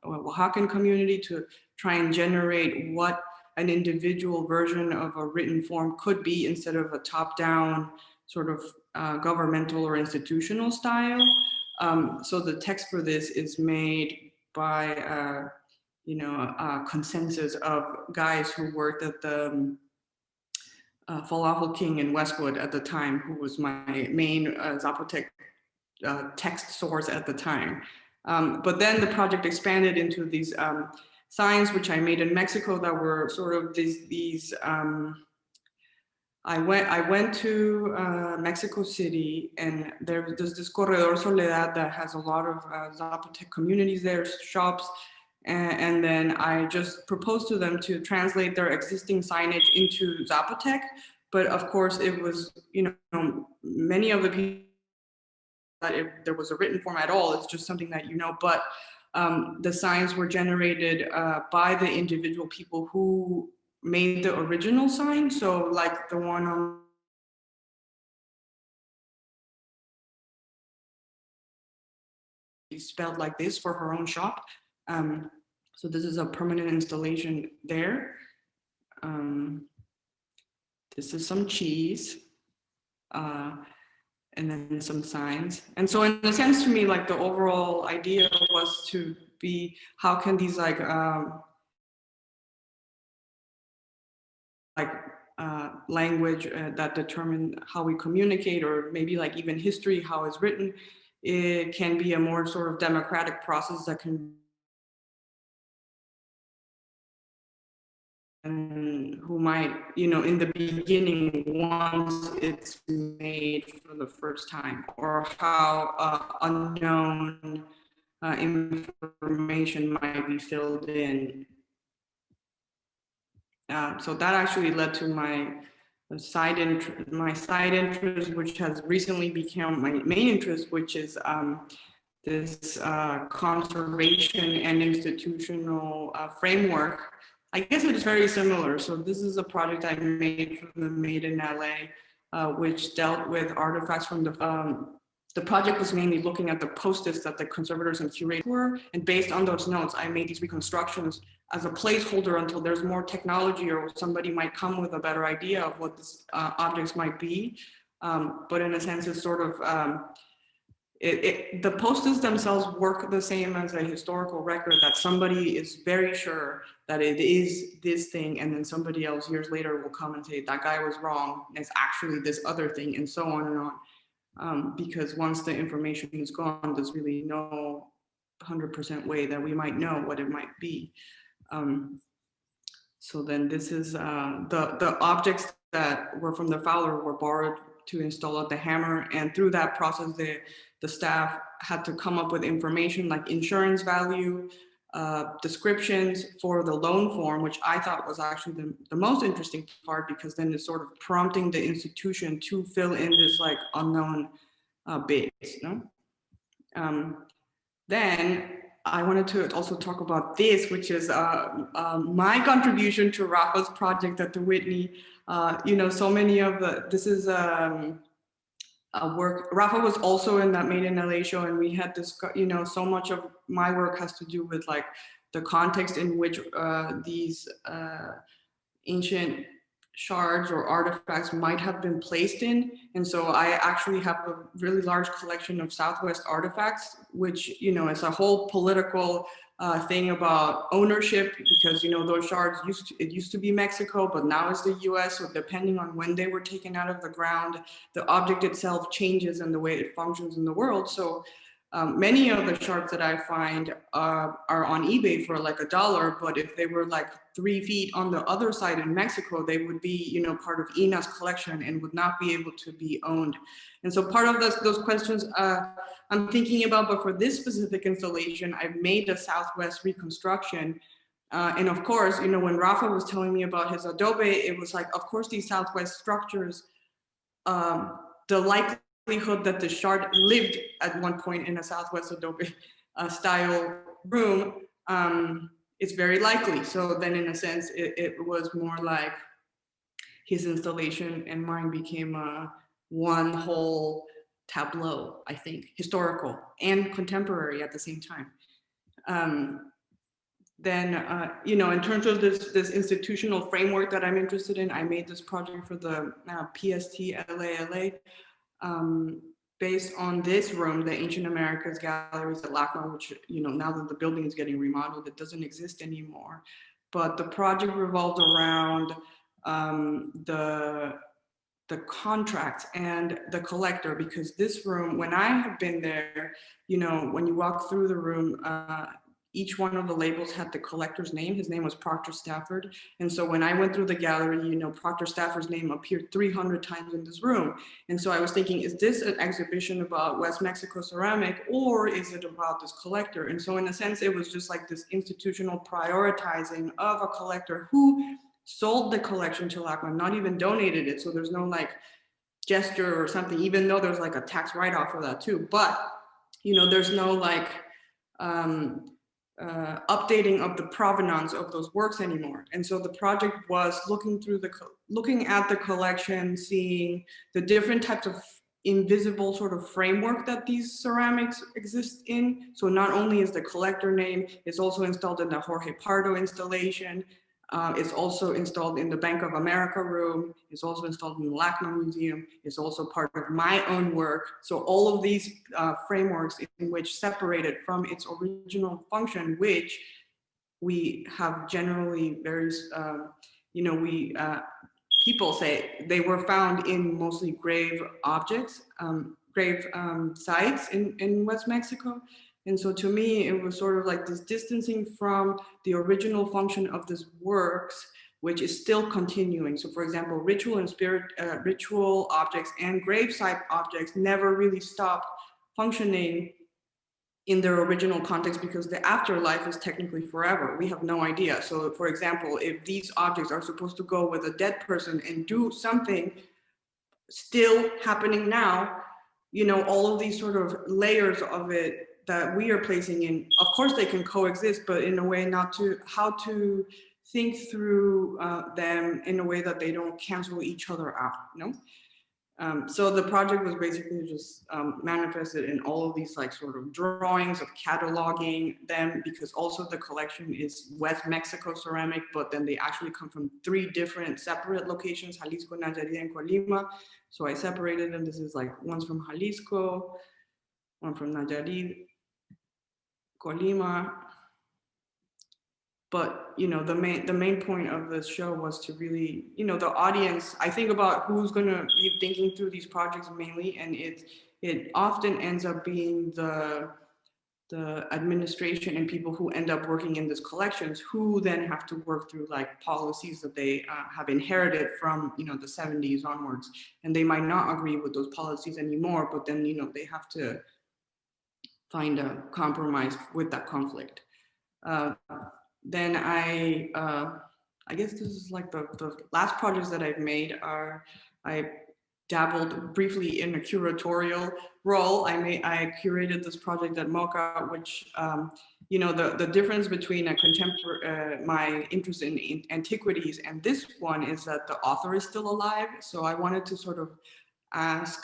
Oaxacan community to try and generate what an individual version of a written form could be instead of a top-down sort of governmental or institutional style. So the text for this is made by, you know, a consensus of guys who worked at the Falafel King in Westwood at the time, who was my main Zapotec text source at the time. But then the project expanded into these signs, which I made in Mexico that were sort of these I went to Mexico City, and there's this Corredor Soledad that has a lot of Zapotec communities there, shops, and then I just proposed to them to translate their existing signage into Zapotec. But of course, it was, you know, many of the that there was a written form at all. It's just something that you know. But the signs were generated by the individual people who made the original sign. So like the one on spelled like this for her own shop. So this is a permanent installation there. This is some cheese, and then some signs. And so in a sense, to me, like the overall idea was to be, how can these language that determine how we communicate, or maybe like even history, how it's written, it can be a more sort of democratic process that can, and who might, you know, in the beginning, once it's made for the first time, or how unknown information might be filled in. So that actually led to my side interest, which has recently become my main interest, which is this conservation and institutional framework. I guess it's very similar. So this is a project I made for the Made in LA, which dealt with artifacts from the project was mainly looking at the post-its that the conservators and curators were, and based on those notes, I made these reconstructions as a placeholder until there's more technology or somebody might come with a better idea of what these objects might be. But in a sense, it's sort of, the post-its themselves work the same as a historical record, that somebody is very sure that it is this thing, and then somebody else years later will come and say, that guy was wrong, and it's actually this other thing, and so on and on. Because once the information is gone, there's really no 100% way that we might know what it might be. So then this is the objects that were from the Fowler were borrowed to install at the Hammer, and through that process, the staff had to come up with information like insurance value, descriptions for the loan form, which I thought was actually the most interesting part, because then it's sort of prompting the institution to fill in this like unknown base. No? Then I wanted to also talk about this, which is my contribution to Rafa's project at the Whitney. You know, so many of this is a work. Rafa was also in that Made in LA show, and we had this, you know, so much of my work has to do with like the context in which these ancient shards or artifacts might have been placed in. And so I actually have a really large collection of Southwest artifacts, which, you know, is a whole political thing about ownership, because, you know, those shards used to be Mexico, but now it's the US. So depending on when they were taken out of the ground, the object itself changes in the way it functions in the world. So many of the shards that I find are on eBay for like $1, but if they were like 3 feet on the other side in Mexico, they would be, you know, part of Ina's collection and would not be able to be owned. And so part of those questions I'm thinking about, but for this specific installation, I've made a Southwest reconstruction. And of course, you know, when Rafa was telling me about his adobe, it was like, of course, these Southwest structures, the likelihood that the shard lived at one point in a Southwest adobe style room, it's very likely. So then in a sense, it was more like his installation and mine became one whole tableau, I think, historical and contemporary at the same time. Then, you know, in terms of this institutional framework that I'm interested in, I made this project for the PST LA, based on this room, the Ancient Americas Galleries at LACMA, which, you know, now that the building is getting remodeled, it doesn't exist anymore. But the project revolved around the contract and the collector, because this room, when I have been there, you know, when you walk through the room, each one of the labels had the collector's name. His name was Proctor Stafford. And so when I went through the gallery, you know, Proctor Stafford's name appeared 300 times in this room. And so I was thinking, is this an exhibition about West Mexico ceramic, or is it about this collector? And so in a sense, it was just like this institutional prioritizing of a collector who sold the collection to LACMA, not even donated it. So there's no like gesture or something, even though there's like a tax write-off for that too. But, you know, there's no like updating of the provenance of those works anymore. And so the project was looking at the collection, seeing the different types of invisible sort of framework that these ceramics exist in. So not only is the collector name, it's also installed in the Jorge Pardo installation. It's also installed in the Bank of America room. It's also installed in the LACMA Museum. It's also part of my own work. So all of these frameworks in which separated from its original function, which we have generally very, you know, people say they were found in mostly grave objects, grave sites in West Mexico. And so to me, it was sort of like this distancing from the original function of this works, which is still continuing. So for example, ritual and ritual objects and gravesite objects never really stop functioning in their original context because the afterlife is technically forever. We have no idea. So for example, if these objects are supposed to go with a dead person and do something still happening now, you know, all of these sort of layers of it that we are placing in, of course they can coexist, but in a way how to think through them in a way that they don't cancel each other out, you know? So the project was basically just manifested in all of these like sort of drawings of cataloging them, because also the collection is West Mexico ceramic, but then they actually come from 3 different separate locations, Jalisco, Nayarit, and Colima. So I separated them. This is like one's from Jalisco, one from Nayarit, Colima. But, you know, the main point of this show was to really, you know, the audience, I think about who's going to be thinking through these projects mainly, and it often ends up being the administration and people who end up working in these collections, who then have to work through like policies that they have inherited from, you know, the 70s onwards. And they might not agree with those policies anymore, but then, you know, they have to find a compromise with that conflict. Then I guess this is like the last projects that I've made are, I dabbled briefly in a curatorial role. I curated this project at MOCA, which, you know, the difference between a contemporary, my interest in antiquities and this one is that the author is still alive. So I wanted to sort of ask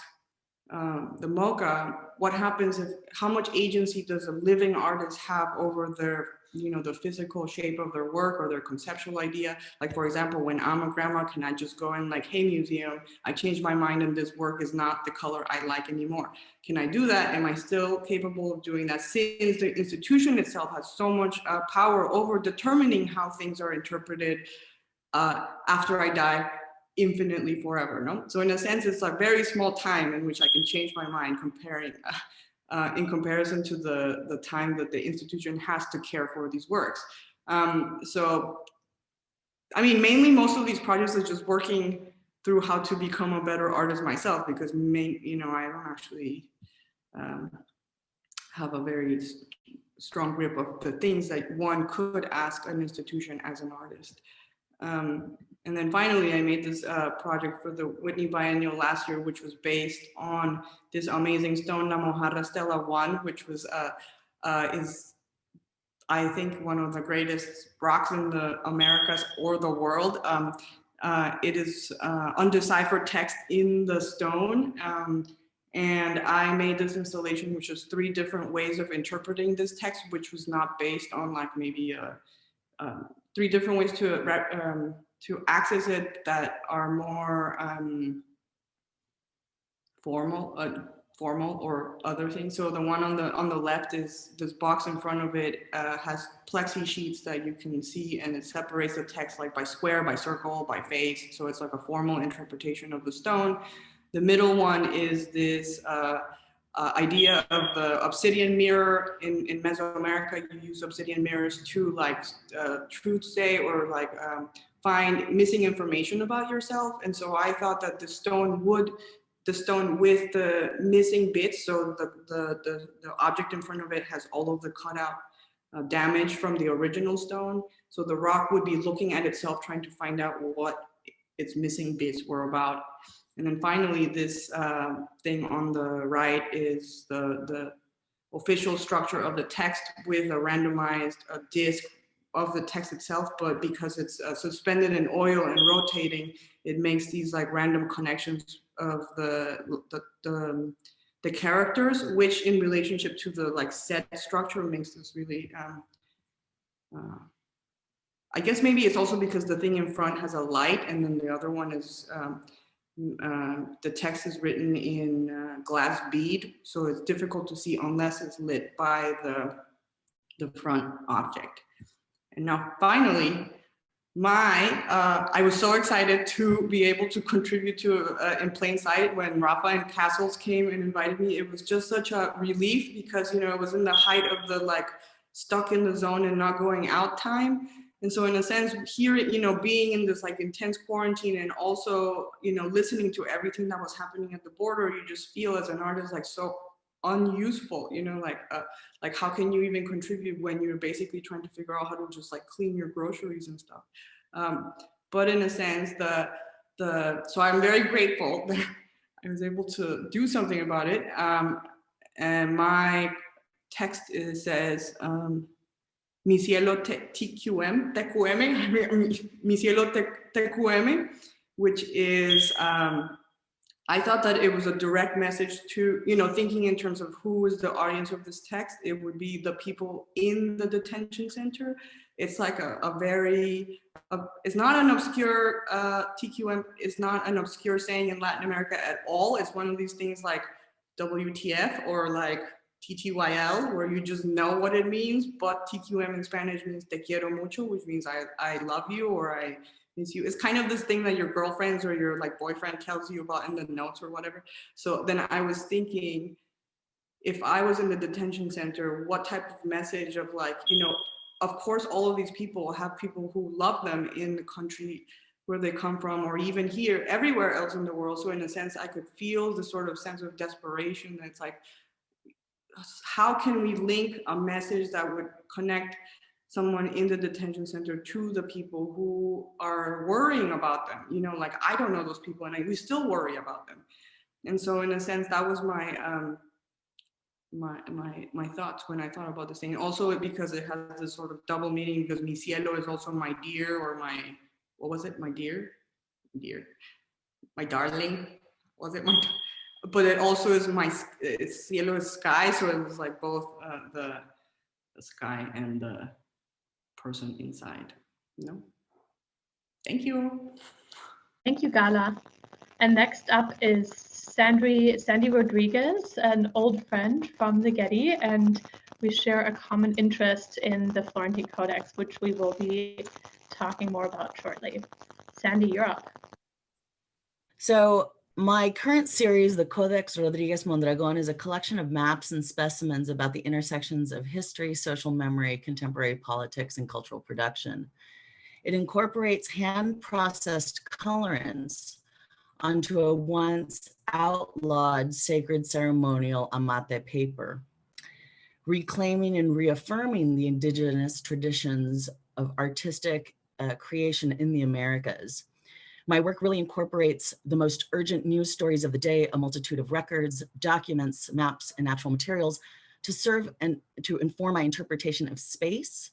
the MOCA, what happens if, how much agency does a living artist have over their, you know, the physical shape of their work or their conceptual idea? Like, for example, when I'm a grandma, can I just go in like, hey, museum, I changed my mind and this work is not the color I like anymore. Can I do that? Am I still capable of doing that, since the institution itself has so much power over determining how things are interpreted after I die, infinitely forever, no? So in a sense, it's a very small time in which I can change my mind comparing in comparison to the time that the institution has to care for these works. So, I mean, mainly most of these projects are just working through how to become a better artist myself, because you know, I don't actually have a very strong grip of the things that one could ask an institution as an artist. And then finally, I made this project for the Whitney Biennial last year, which was based on this amazing stone, La Mojarra Stela 1, which was is, I think, one of the greatest rocks in the Americas or the world. It is undeciphered text in the stone. And I made this installation, which is 3 different ways of interpreting this text, which was not based on like maybe 3 different ways to access it that are more formal or other things. So the one on the left is this box in front of it has plexi sheets that you can see, and it separates the text like by square, by circle, by face. So it's like a formal interpretation of the stone. The middle one is this idea of the Obsidian Mirror. In Mesoamerica, you use Obsidian mirrors to like truth say or like find missing information about yourself. And so I thought that the stone with the missing bits, so the object in front of it has all of the cutout damage from the original stone. So the rock would be looking at itself, trying to find out what its missing bits were about. And then finally, this thing on the right is the official structure of the text with a randomized disc of the text itself, but because it's suspended in oil and rotating, it makes these like random connections of the characters, which in relationship to the like set structure makes this really, I guess maybe it's also because the thing in front has a light and then the other one is, the text is written in glass bead, so it's difficult to see unless it's lit by the front object. And now finally, I was so excited to be able to contribute to In Plain Sight when Rafa and Castles came and invited me. It was just such a relief because, you know, it was in the height of the like stuck in the zone and not going out time. And so in a sense, here, you know, being in this like intense quarantine and also, you know, listening to everything that was happening at the border, you just feel as an artist like so unuseful, you know, like how can you even contribute when you're basically trying to figure out how to just like clean your groceries and stuff. But in a sense, so I'm very grateful that I was able to do something about it. And my text says, Mi cielo TQM, mi cielo TQM, which is, I thought that it was a direct message to, you know, thinking in terms of who is the audience of this text, it would be the people in the detention center. It's like a very, it's not an obscure, TQM is not an obscure saying in Latin America at all. It's one of these things like WTF or like TTYL, where you just know what it means, but TQM in Spanish means te quiero mucho, which means I love you or I miss you. It's kind of this thing that your girlfriends or your like boyfriend tells you about in the notes or whatever. So then I was thinking, if I was in the detention center, what type of message of like, you know, of course, all of these people have people who love them in the country where they come from, or even here, everywhere else in the world. So in a sense, I could feel the sort of sense of desperation that's like, how can we link a message that would connect someone in the detention center to the people who are worrying about them? You know, like I don't know those people and we still worry about them. And so in a sense, that was my my thoughts when I thought about this thing. Also because it has this sort of double meaning, because mi cielo is also my dear, or my, what was it? My dear, my darling, was it my, but it also is my, it's cielo is sky, so it was like both the sky and the person inside, you know? Thank you. Thank you, Gala. And next up is Sandy Rodriguez, an old friend from the Getty, and we share a common interest in the Florentine Codex, which we will be talking more about shortly. Sandy, you're up. So my current series, the Codex Rodriguez Mondragon, is a collection of maps and specimens about the intersections of history, social memory, contemporary politics, and cultural production. It incorporates hand-processed colorants onto a once outlawed sacred ceremonial amate paper, reclaiming and reaffirming the indigenous traditions of artistic creation in the Americas. My work really incorporates the most urgent news stories of the day, a multitude of records, documents, maps, and natural materials to serve and to inform my interpretation of space,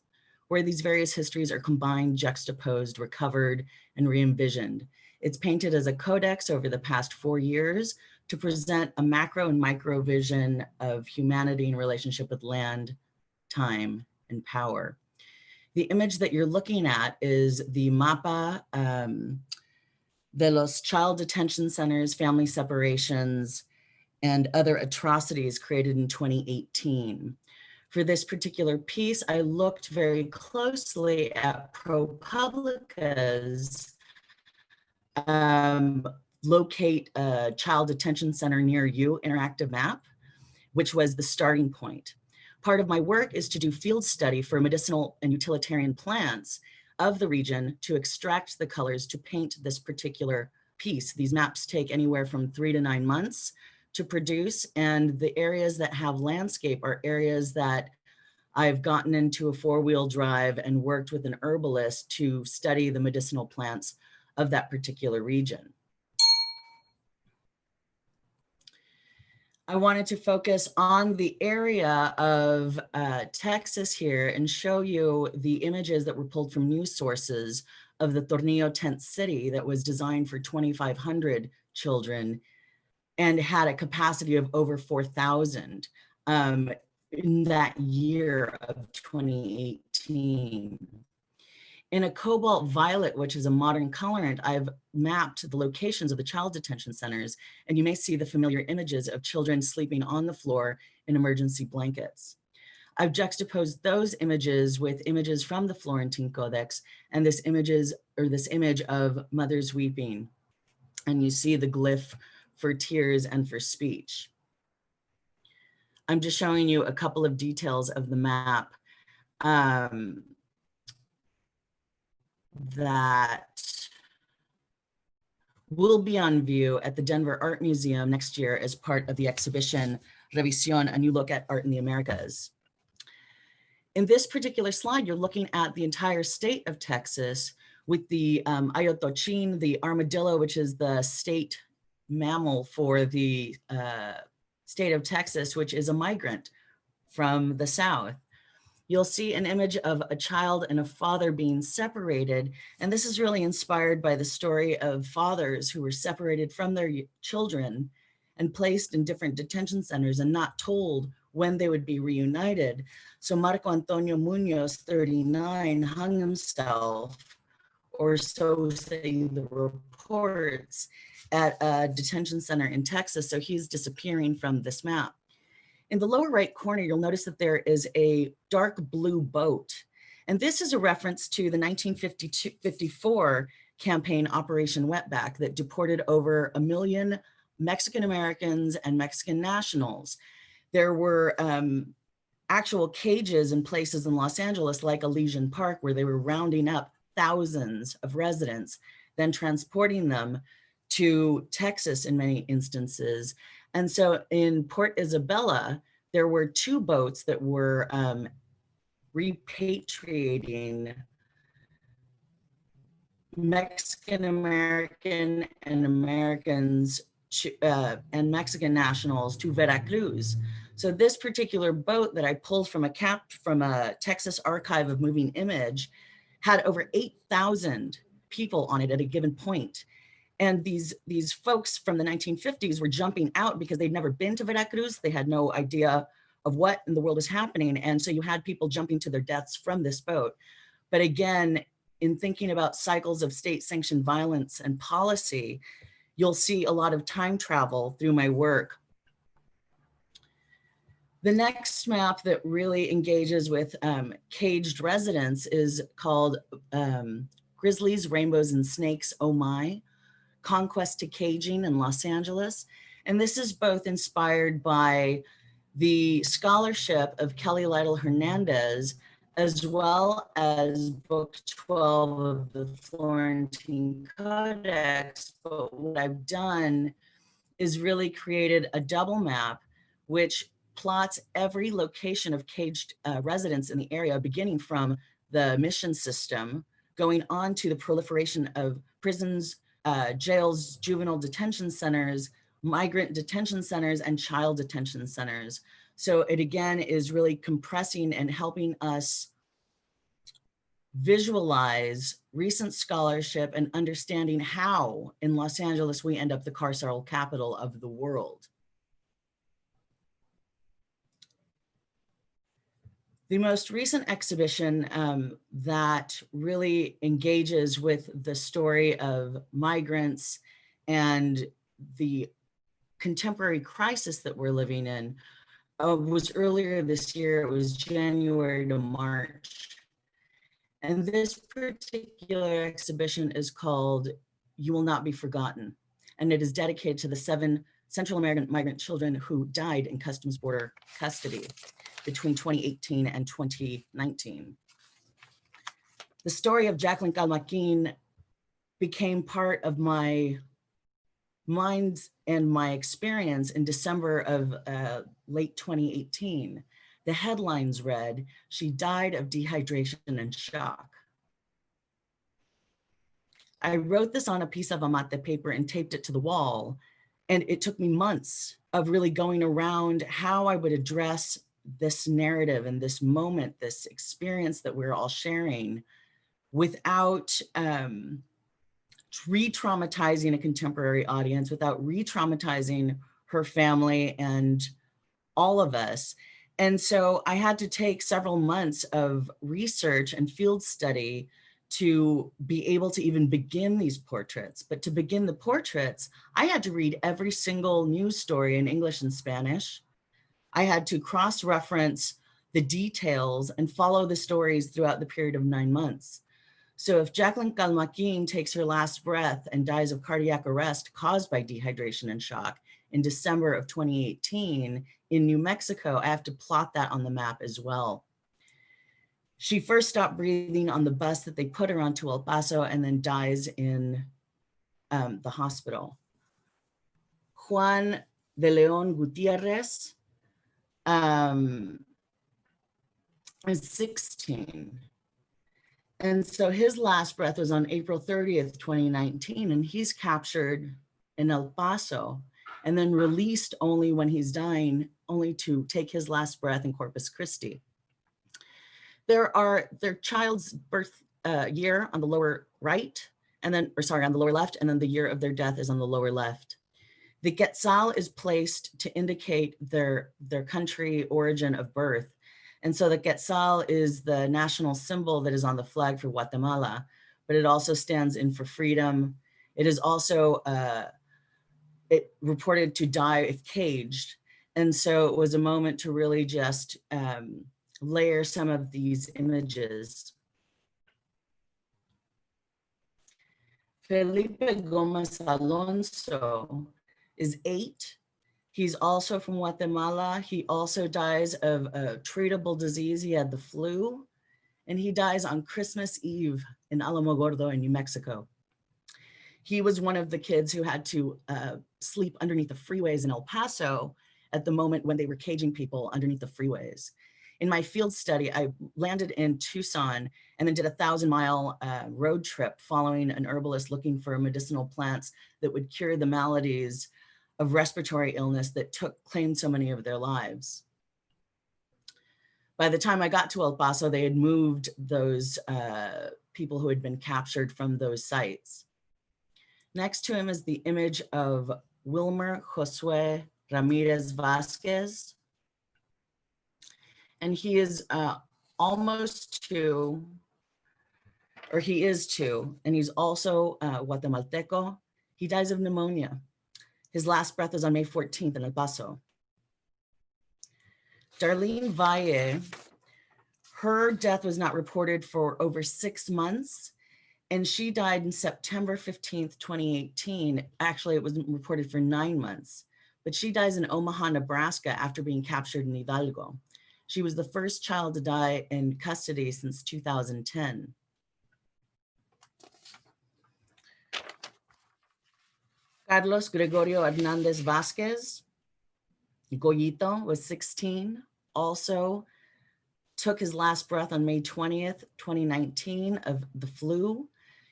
where these various histories are combined, juxtaposed, recovered, and re-envisioned. It's painted as a codex over the past 4 years to present a macro and micro vision of humanity in relationship with land, time, and power. The image that you're looking at is the mapa de los child detention centers, family separations, and other atrocities created in 2018. For this particular piece, I looked very closely at ProPublica's Locate a Child Detention Center Near You interactive map, which was the starting point. Part of my work is to do field study for medicinal and utilitarian plants of the region to extract the colors to paint this particular piece. These maps take anywhere from 3 to 9 months to produce, and the areas that have landscape are areas that I've gotten into a 4-wheel drive and worked with an herbalist to study the medicinal plants of that particular region. I wanted to focus on the area of Texas here and show you the images that were pulled from news sources of the Tornillo tent city that was designed for 2,500 children and had a capacity of over 4,000 in that year of 2018. In a cobalt violet, which is a modern colorant, I've mapped the locations of the child detention centers, and you may see the familiar images of children sleeping on the floor in emergency blankets. I've juxtaposed those images with images from the Florentine Codex and this image of mothers weeping. And you see the glyph for tears and for speech. I'm just showing you a couple of details of the map that will be on view at the Denver Art Museum next year as part of the exhibition Revisión, A New Look at Art in the Americas. In this particular slide, you're looking at the entire state of Texas with the ayotochin, the armadillo, which is the state mammal for the state of Texas, which is a migrant from the South. You'll see an image of a child and a father being separated. And this is really inspired by the story of fathers who were separated from their children and placed in different detention centers and not told when they would be reunited. So Marco Antonio Munoz, 39, hung himself, or so say the reports, at a detention center in Texas. So he's disappearing from this map. In the lower right corner, you'll notice that there is a dark blue boat. And this is a reference to the 1954 campaign Operation Wetback that deported over 1 million Mexican Americans and Mexican nationals. There were actual cages in places in Los Angeles like Elysian Park where they were rounding up thousands of residents, then transporting them to Texas in many instances. And so in Port Isabella, there were 2 boats that were repatriating Mexican American and Americans and Mexican nationals to Veracruz. So this particular boat that I pulled from a Texas archive of moving image had over 8,000 people on it at a given point. And these folks from the 1950s were jumping out because they'd never been to Veracruz. They had no idea of what in the world was happening. And so you had people jumping to their deaths from this boat. But again, in thinking about cycles of state-sanctioned violence and policy, you'll see a lot of time travel through my work. The next map that really engages with caged residents is called Grizzlies, Rainbows, and Snakes, Oh My, Conquest to Caging in Los Angeles. And this is both inspired by the scholarship of Kelly Lytle Hernandez, as well as book 12 of the Florentine Codex. But what I've done is really created a double map, which plots every location of caged residents in the area, beginning from the mission system, going on to the proliferation of prisons, jails, juvenile detention centers, migrant detention centers, and child detention centers. So it again is really compressing and helping us visualize recent scholarship and understanding how in Los Angeles we end up the carceral capital of the world. The most recent exhibition that really engages with the story of migrants and the contemporary crisis that we're living in was earlier this year. It was January to March. And this particular exhibition is called You Will Not Be Forgotten. And it is dedicated to the 7 Central American migrant children who died in Customs Border custody between 2018 and 2019. The story of Jacqueline Calmaquin became part of my mind and my experience in December of late 2018. The headlines read, "She died of dehydration and shock." I wrote this on a piece of amate paper and taped it to the wall. And it took me months of really going around how I would address this narrative and this moment, this experience that we're all sharing without re-traumatizing a contemporary audience, without re-traumatizing her family and all of us. And so I had to take several months of research and field study to be able to even begin these portraits. But to begin the portraits, I had to read every single news story in English and Spanish. I had to cross-reference the details and follow the stories throughout the period of 9 months. So if Jacqueline Calmaquin takes her last breath and dies of cardiac arrest caused by dehydration and shock in December of 2018 in New Mexico, I have to plot that on the map as well. She first stopped breathing on the bus that they put her on to El Paso and then dies in the hospital. Juan de Leon Gutierrez is 16. And so his last breath was on April 30th, 2019, and he's captured in El Paso and then released only when he's dying, only to take his last breath in Corpus Christi. Their child's birth year on the lower right, and then, or sorry, on the lower left, and then the year of their death is on the lower left. The quetzal is placed to indicate their country origin of birth. And so the quetzal is the national symbol that is on the flag for Guatemala, but it also stands in for freedom. It is also it reported to die if caged. And so it was a moment to really just layer some of these images. Felipe Gomez Alonso is 8. He's also from Guatemala. He also dies of a treatable disease. He had the flu, and he dies on Christmas Eve in Alamogordo in New Mexico. He was one of the kids who had to sleep underneath the freeways in El Paso at the moment when they were caging people underneath the freeways. In my field study, I landed in Tucson and then did a 1,000-mile road trip following an herbalist looking for medicinal plants that would cure the maladies of respiratory illness that claimed so many of their lives. By the time I got to El Paso, they had moved those people who had been captured from those sites. Next to him is the image of Wilmer Josue Ramirez Vasquez. And he is almost 2, or he is 2, and he's also Guatemalteco. He dies of pneumonia. His last breath was on May 14th in El Paso. Darlene Valle, her death was not reported for over 6 months, and she died in September 15th, 2018. Actually, it was reported for 9 months, but she dies in Omaha, Nebraska after being captured in Hidalgo. She was the first child to die in custody since 2010. Carlos Gregorio Hernandez Vasquez, Goyito, was 16, also took his last breath on May 20th, 2019 of the flu.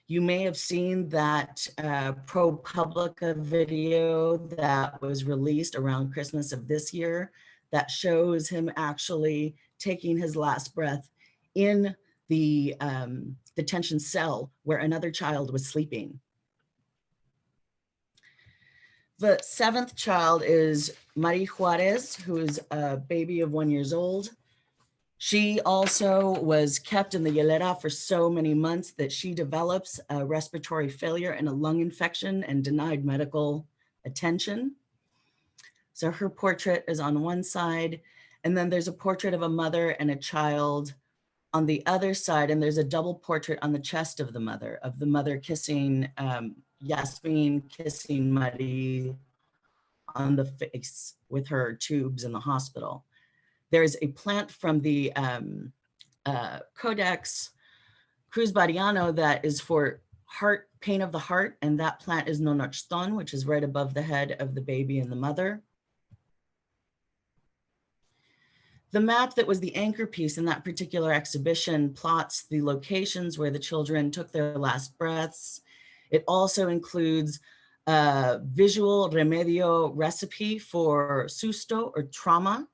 You may have seen that ProPublica video that was released around Christmas of this year that shows him actually taking his last breath in the detention cell where another child was sleeping. The 7th child is Mari Juarez, who is a baby of 1 year old. She also was kept in the hielera for so many months that she develops a respiratory failure and a lung infection and denied medical attention. So her portrait is on one side, and then there's a portrait of a mother and a child on the other side, and there's a double portrait on the chest of the mother kissing Yasmin, kissing Mari on the face with her tubes in the hospital. There's a plant from the Codex Cruz Bariano that is for heart, pain of the heart, and that plant is Nonochton, which is right above the head of the baby and the mother. The map that was the anchor piece in that particular exhibition plots the locations where the children took their last breaths. It also includes a visual remedio recipe for susto or trauma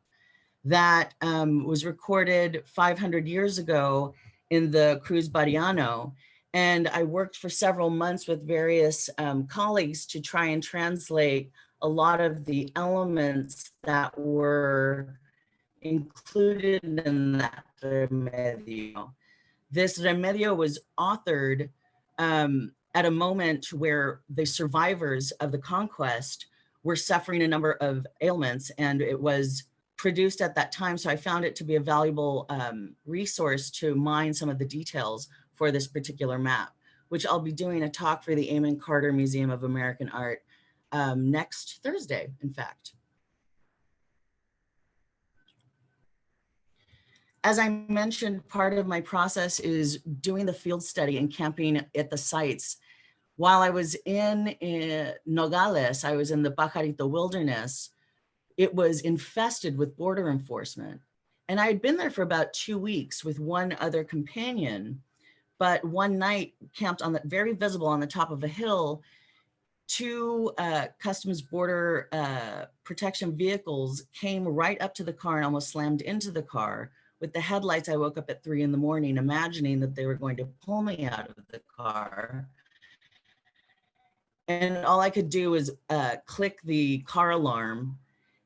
that was recorded 500 years ago in the Cruz Bariano. And I worked for several months with various colleagues to try and translate a lot of the elements that were included in that remedio. This remedio was authored at a moment where the survivors of the conquest were suffering a number of ailments, and it was produced at that time. So I found it to be a valuable resource to mine some of the details for this particular map, which I'll be doing a talk for the Amon Carter Museum of American Art next Thursday, in fact. As I mentioned, part of my process is doing the field study and camping at the sites. While I was in Nogales, I was in the Pajarito Wilderness. It was infested with border enforcement. And I had been there for about 2 weeks with one other companion, but one night camped on the, very visible on the top of a hill, two Customs Border protection vehicles came right up to the car and almost slammed into the car. With the headlights, I woke up at 3 in the morning, imagining that they were going to pull me out of the car. And all I could do was click the car alarm.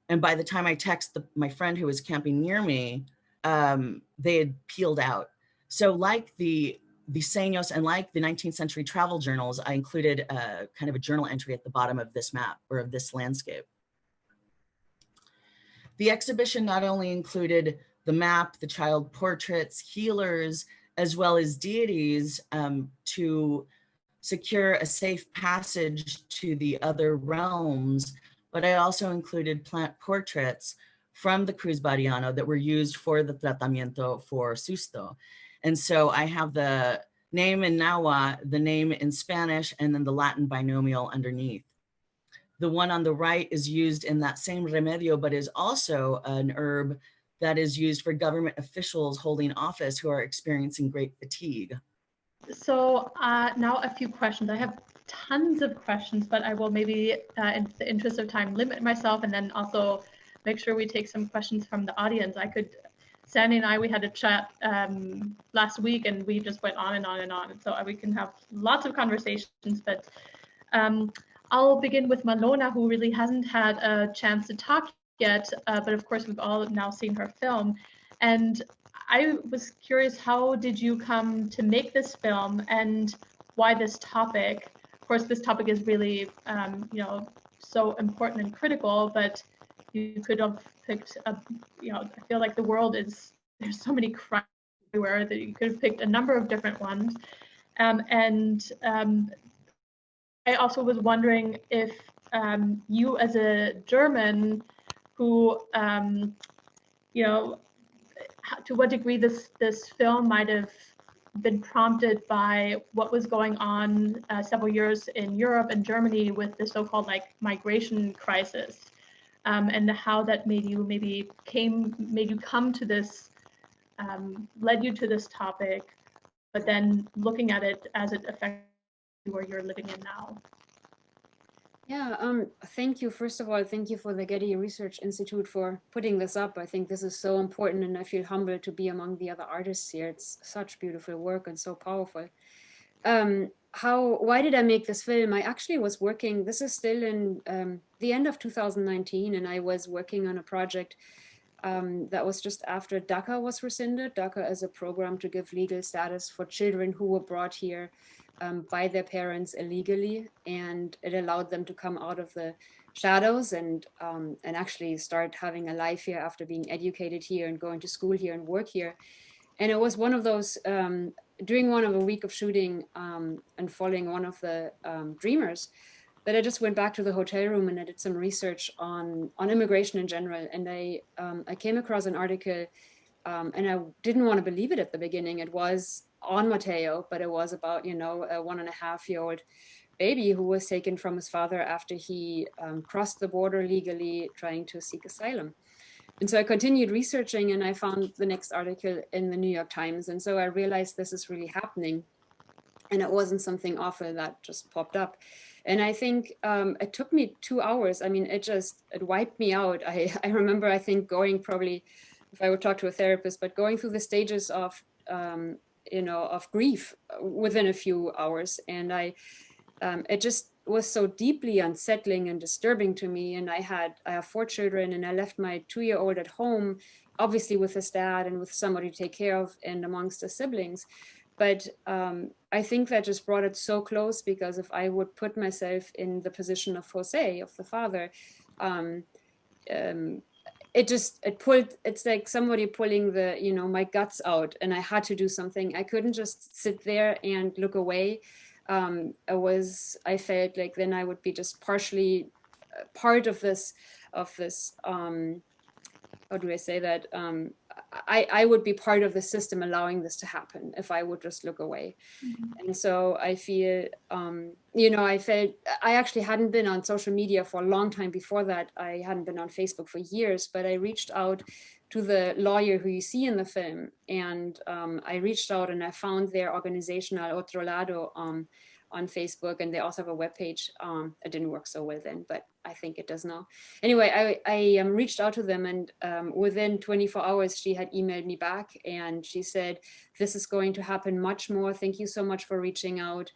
And by the time I texted my friend who was camping near me, they had peeled out. So like the Diseños and like the 19th century travel journals, I included kind of a journal entry at the bottom of this map or of this landscape. The exhibition not only included the map, the child portraits, healers, as well as deities to secure a safe passage to the other realms, but I also included plant portraits from the Cruz Bariano that were used for the tratamiento for susto. And so I have the name in Nahua, the name in Spanish, and then the Latin binomial underneath. The one on the right is used in that same remedio, but is also an herb that is used for government officials holding office who are experiencing great fatigue. So now a few questions. I have tons of questions, but I will maybe, in the interest of time, limit myself and then also make sure we take some questions from the audience. Sandy and I, we had a chat last week and we just went on and on and on. And so we can have lots of conversations, but I'll begin with Malona, who really hasn't had a chance to talk yet, but of course we've all now seen her film. And I was curious, how did you come to make this film and why this topic? Of course, this topic is really, so important and critical, but you could have picked I feel like the world there's so many crimes everywhere that you could have picked a number of different ones. I also was wondering if you as a German who, to what degree this film might have been prompted by what was going on several years in Europe and Germany with the so-called migration crisis, and how that made you come to this, led you to this topic, but then looking at it as it affects where you're living in now. Yeah, thank you. First of all, thank you for the Getty Research Institute for putting this up. I think this is so important and I feel humbled to be among the other artists here. It's such beautiful work and so powerful. Why did I make this film? I actually was working, this is still in the end of 2019, and I was working on a project that was just after DACA was rescinded. DACA is a program to give legal status for children who were brought here by their parents illegally, and it allowed them to come out of the shadows and actually start having a life here after being educated here and going to school here and work here. And it was one of those, during one of a week of shooting and following one of the dreamers, that I just went back to the hotel room and I did some research on immigration in general. And I came across an article, and I didn't want to believe it at the beginning. It was on Mateo, but it was about, a 1.5-year-old baby who was taken from his father after he crossed the border legally trying to seek asylum. And so I continued researching and I found the next article in the New York Times. And so I realized this is really happening. And it wasn't something awful that just popped up. And I think it took me 2 hours. I mean, it wiped me out. I remember, I think, going probably, if I would talk to a therapist, but going through the stages of, of grief within a few hours. And it just was so deeply unsettling and disturbing to me. And I have 4 children, and I left my 2-year-old at home, obviously with his dad and with somebody to take care of and amongst the siblings. But I think that just brought it so close, because if I would put myself in the position of Jose, of the father, it's like somebody pulling my guts out, and I had to do something. I couldn't just sit there and look away. I felt like then I would be just partially part of this, how do I say that? I would be part of the system allowing this to happen if I would just look away. Mm-hmm. And so I feel, I actually hadn't been on social media for a long time before that. I hadn't been on Facebook for years, but I reached out to the lawyer who you see in the film. And I reached out and I found their organization, Al Otro Lado, on Facebook, and they also have a webpage. It didn't work so well then, but I think it does now. Anyway, I reached out to them, and within 24 hours, she had emailed me back, and she said, "This is going to happen much more. Thank you so much for reaching out.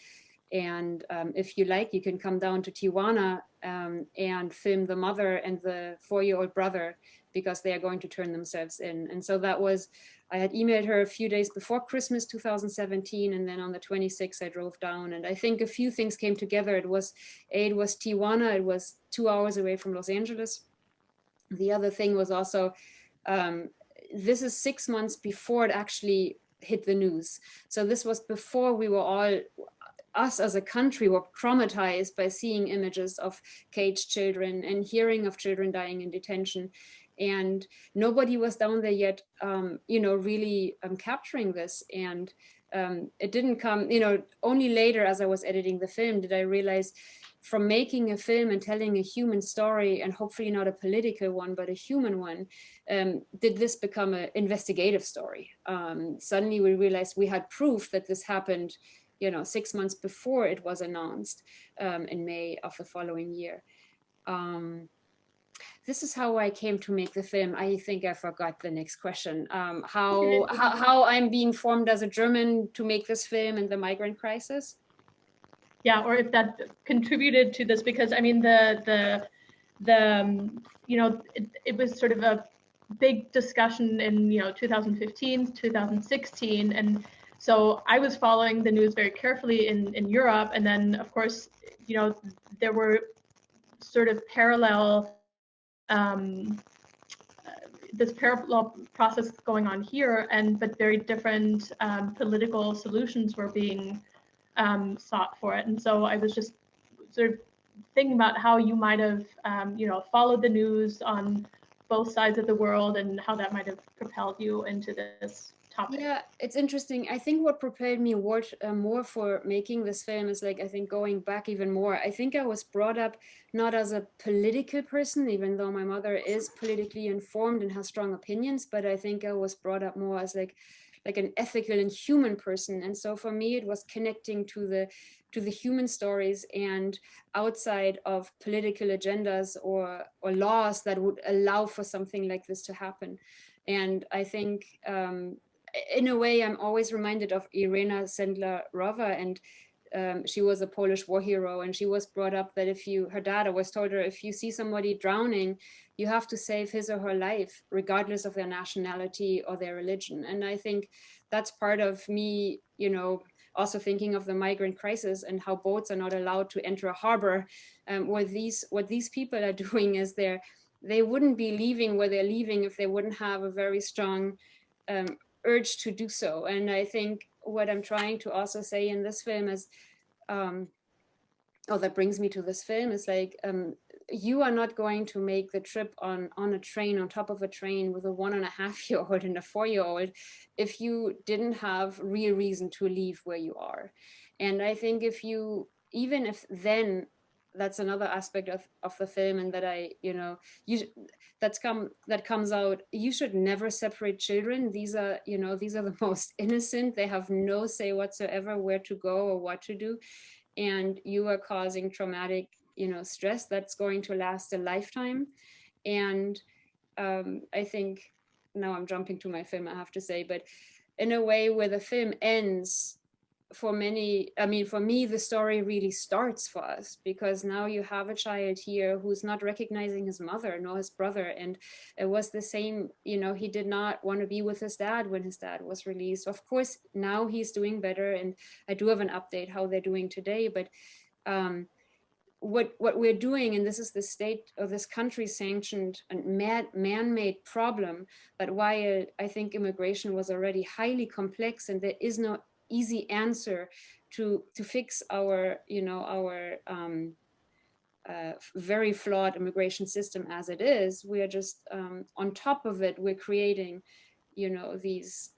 And if you like, you can come down to Tijuana and film the mother and the 4-year-old brother, because they are going to turn themselves in." And so that was, I had emailed her a few days before Christmas 2017, and then on the 26th I drove down. And I think a few things came together. It was Tijuana, it was 2 hours away from Los Angeles. The other thing was also, this is 6 months before it actually hit the news. So this was before we were all, us as a country, were traumatized by seeing images of caged children and hearing of children dying in detention. And nobody was down there yet, really capturing this. And it didn't come, only later as I was editing the film did I realize, from making a film and telling a human story, and hopefully not a political one, but a human one, did this become an investigative story. Suddenly we realized we had proof that this happened 6 months before it was announced in May of the following year. This is how I came to make the film. I think I forgot the next question. How I'm being formed as a German to make this film and the migrant crisis. Yeah, or if that contributed to this, because I mean it was sort of a big discussion in 2015, 2016, and so I was following the news very carefully in Europe, and then of course there were sort of parallel this parallel process going on here, but very different political solutions were being sought for it. And so I was just sort of thinking about how you might have followed the news on both sides of the world, and how that might have propelled you into this topic. Yeah, it's interesting. I think what propelled me more for making this film is, like, I think going back even more, I think I was brought up not as a political person, even though my mother is politically informed and has strong opinions, but I think I was brought up more as like an ethical and human person. And so for me, it was connecting to the human stories, and outside of political agendas or laws that would allow for something like this to happen. And I think in a way, I'm always reminded of Irena Sendler-Rowa, and she was a Polish war hero, and she was brought up that her dad always told her, if you see somebody drowning, you have to save his or her life, regardless of their nationality or their religion. And I think that's part of me, also thinking of the migrant crisis and how boats are not allowed to enter a harbor. What these people are doing is they wouldn't be leaving where they're leaving if they wouldn't have a very strong urge to do so. And I think what I'm trying to also say in this film is, that brings me to this film, is like, you are not going to make the trip on a train, on top of a train with a 1.5-year-old and a 4-year-old, if you didn't have real reason to leave where you are. And I think even if then that's another aspect of the film, and that that comes out. You should never separate children. These are the most innocent. They have no say whatsoever where to go or what to do, and you are causing traumatic stress that's going to last a lifetime. And I think now I'm jumping to my film, I have to say, but in a way where the film ends, for me, the story really starts for us, because now you have a child here who's not recognizing his mother nor his brother. And it was the same, he did not want to be with his dad when his dad was released. Of course, now he's doing better, and I do have an update how they're doing today. But what we're doing, and this is the state of this country sanctioned and man-made problem, but while I think immigration was already highly complex and there is no easy answer to fix our very flawed immigration system as it is, we are just on top of it, we're creating these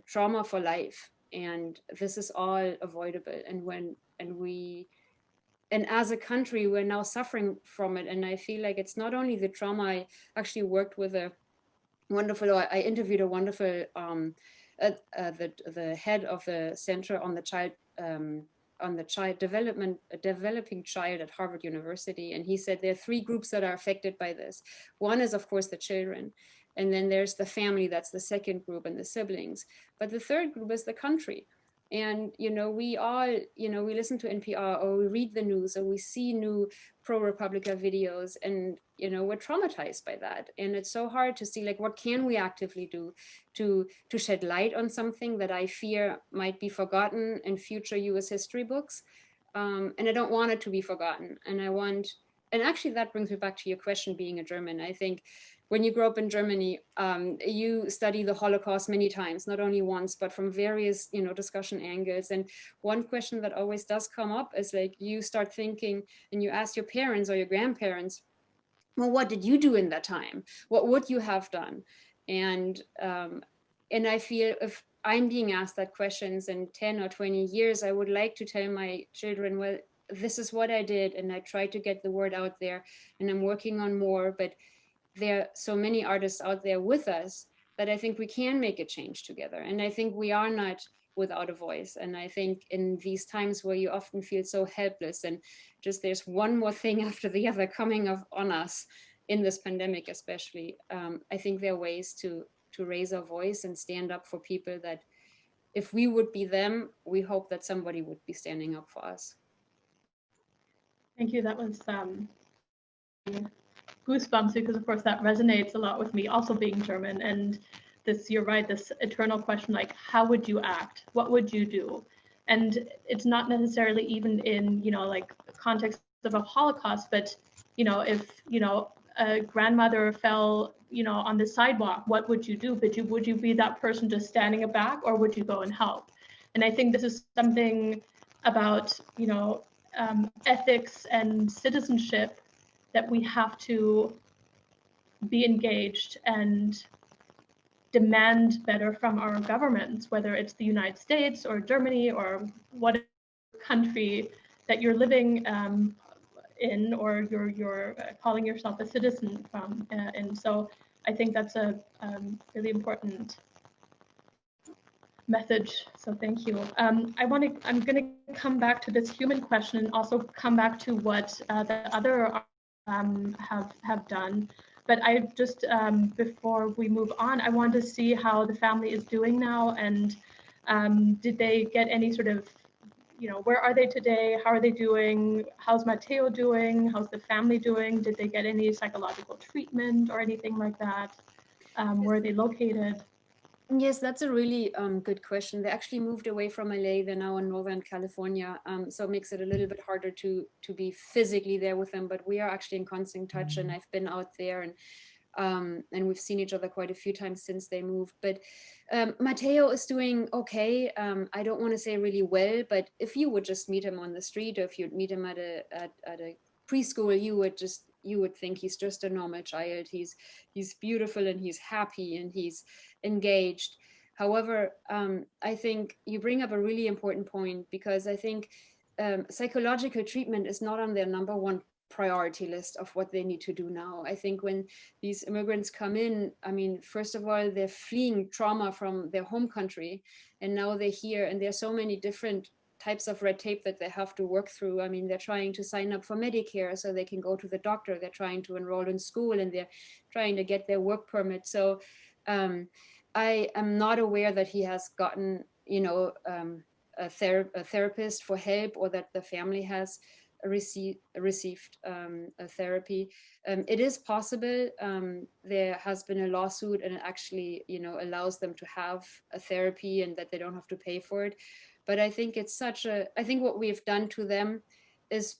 trauma for life, and this is all avoidable. And as a country, we're now suffering from it. And I feel like it's not only the trauma. I actually worked with I interviewed a wonderful, the head of the Center on the Developing Child at Harvard University. And he said there are 3 groups that are affected by this. One is, of course, the children. And then there's the family, that's the second group, and the siblings. But the third group is the country. And, we all, we listen to NPR, or we read the news, or we see new pro-Republica videos, and, we're traumatized by that. And it's so hard to see, like, what can we actively do to shed light on something that I fear might be forgotten in future US history books. And I don't want it to be forgotten. And actually that brings me back to your question, being a German. I think when you grow up in Germany, you study the Holocaust many times, not only once, but from various, discussion angles. And one question that always does come up is, like, you start thinking and you ask your parents or your grandparents, well, what did you do in that time? What would you have done? And I feel if I'm being asked that questions in 10 or 20 years, I would like to tell my children, well, this is what I did, and I tried to get the word out there, and I'm working on more. But there are so many artists out there with us that I think we can make a change together. And I think we are not without a voice. And I think in these times where you often feel so helpless, and just there's one more thing after the other coming on us in this pandemic, especially, I think there are ways to raise our voice and stand up for people that if we would be them, we hope that somebody would be standing up for us. Thank you. That was goosebumps, because of course that resonates a lot with me, also being German. And this, you're right, this eternal question, like, how would you act? What would you do? And it's not necessarily even in, like, context of a Holocaust, but, if, a grandmother fell, on the sidewalk, what would you do? But would you be that person just standing back, or would you go and help? And I think this is something about, ethics and citizenship that we have to be engaged and demand better from our governments, whether it's the United States or Germany or what country that you're living in, or you're calling yourself a citizen from. And so I think that's a really important message. So thank you. I'm going to come back to this human question, and also come back to what the other have done. But I just, before we move on, I want to see how the family is doing now, and did they get any sort of, where are they today? How are they doing? How's Mateo doing? How's the family doing? Did they get any psychological treatment or anything like that? Where are they located? Yes, that's a really good question. They actually moved away from LA. They're now in Northern California. So it makes it a little bit harder to be physically there with them, but we are actually in constant touch, and I've been out there, and we've seen each other quite a few times since they moved. But Mateo is doing okay. I don't want to say really well, but if you would just meet him on the street, or if you'd meet him at a preschool, you would think he's just a normal child. He's beautiful, and he's happy, and he's engaged. However, I think you bring up a really important point, because I think psychological treatment is not on their #1 priority list of what they need to do now. I think when these immigrants come in, I mean, first of all, they're fleeing trauma from their home country, and now they're here, and there's so many different types of red tape that they have to work through. I mean, they're trying to sign up for Medicare so they can go to the doctor. They're trying to enroll in school, and they're trying to get their work permit. So I am not aware that he has gotten, you know, a therapist for help, or that the family has received a therapy. It is possible. There has been a lawsuit, and it actually, you know, allows them to have a therapy and that they don't have to pay for it. But I think it's I think what we've done to them is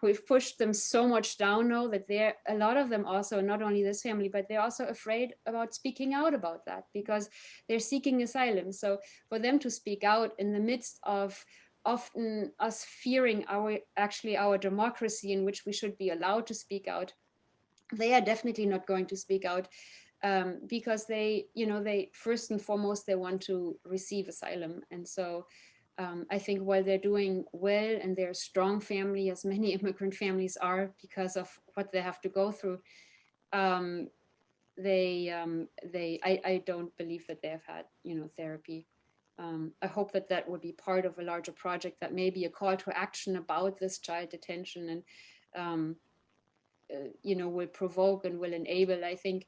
we've pushed them so much down now that a lot of them also, not only this family, but they're also afraid about speaking out about that because they're seeking asylum. So for them to speak out in the midst of often us fearing our democracy, in which we should be allowed to speak out, they are definitely not going to speak out because they first and foremost, they want to receive asylum. And so I think while they're doing well and they're a strong family, as many immigrant families are because of what they have to go through, I don't believe that they have had, you know, therapy. I hope that would be part of a larger project, that may be a call to action about this child detention, and you know, will provoke and will enable. I think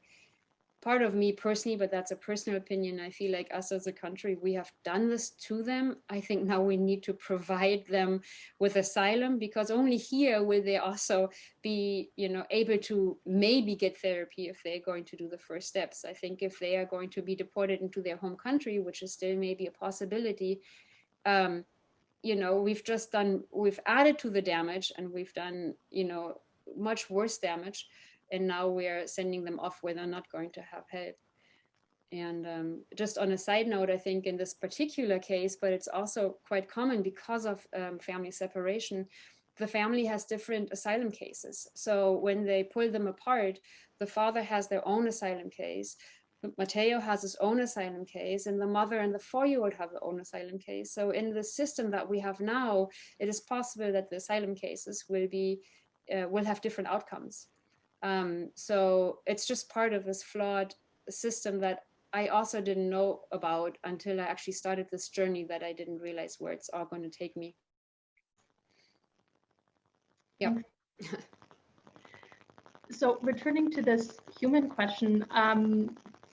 part of me personally, but that's a personal opinion, I feel like us as a country, we have done this to them. I think now we need to provide them with asylum, because only here will they also be, you know, able to maybe get therapy if they're going to do the first steps. I think if they are going to be deported into their home country, which is still maybe a possibility, you know, we've added to the damage, and we've done, you know, much worse damage. And now we're sending them off where they're not going to have help. And just on a side note, I think in this particular case, but it's also quite common because of family separation, the family has different asylum cases. So when they pull them apart, the father has their own asylum case, Mateo has his own asylum case, and the mother and the 4-year-old have their own asylum case. So in the system that we have now, it is possible that the asylum cases will have different outcomes. So it's just part of this flawed system that I also didn't know about until I actually started this journey, that I didn't realize where it's all going to take me. Yeah. So returning to this human question,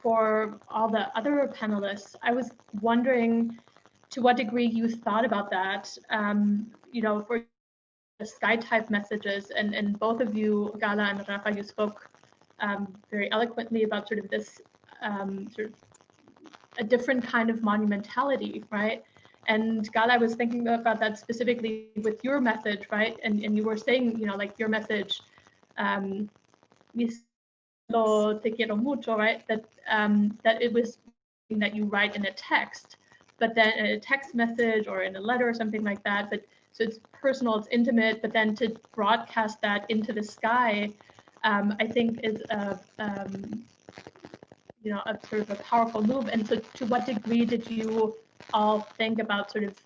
for all the other panelists, I was wondering to what degree you thought about that, you know, for the sky type messages, and both of you, Gala and Rafa, you spoke very eloquently about sort of this sort of a different kind of monumentality, right? And Gala, I was thinking about that specifically with your message, right? And you were saying, you know, like your message, te quiero mucho, right? That it was something that you write in a text, but then in a text message or in a letter or something like that. But so it's personal, it's intimate, but then to broadcast that into the sky, I think is you know, a sort of a powerful move. And so to what degree did you all think about sort of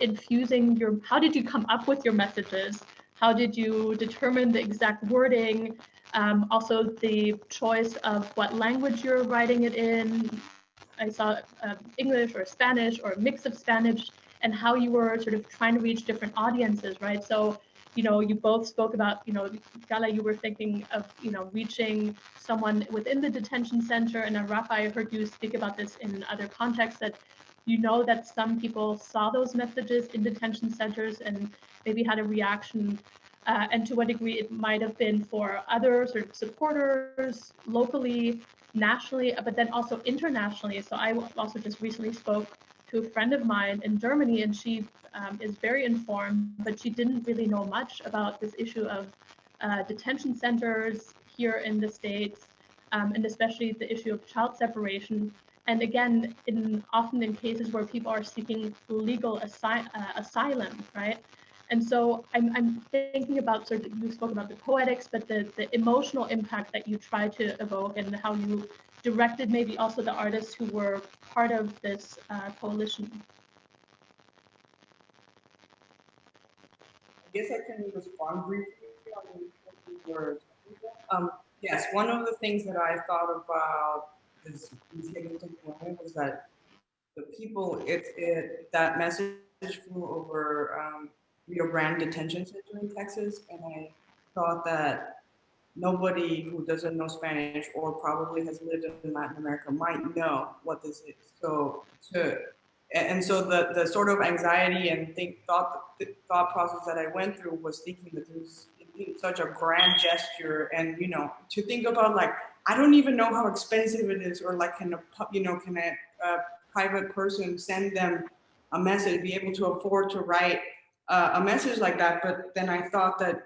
infusing how did you come up with your messages? How did you determine the exact wording? Also the choice of what language you're writing it in. I saw English or Spanish or a mix of Spanish, and how you were sort of trying to reach different audiences, right? So, you know, you both spoke about, you know, Gala, you were thinking of, you know, reaching someone within the detention center, and Rafa, I heard you speak about this in other contexts, that you know that some people saw those messages in detention centers and maybe had a reaction, and to what degree it might have been for other sort of supporters locally, nationally, but then also internationally. So I also just recently spoke to a friend of mine in Germany, and she is very informed, but she didn't really know much about this issue of detention centers here in the States, and especially the issue of child separation. And again, often in cases where people are seeking legal asylum, right? And so I'm thinking about, sort of, you spoke about the poetics, but the emotional impact that you try to evoke, and how you directed maybe also the artists who were part of this coalition. guess I can respond briefly on what you were talking about. Yes, one of the things that I thought about is was that the people, that message flew over Rio Grande Detention Center in Texas, and I thought that nobody who doesn't know Spanish or probably has lived in Latin America might know what this is. So so the sort of anxiety and thought process that I went through was thinking that there's such a grand gesture, and to think about, like, I don't even know how expensive it is, or like can a private person send them a message, be able to afford to write a message like that. But then I thought that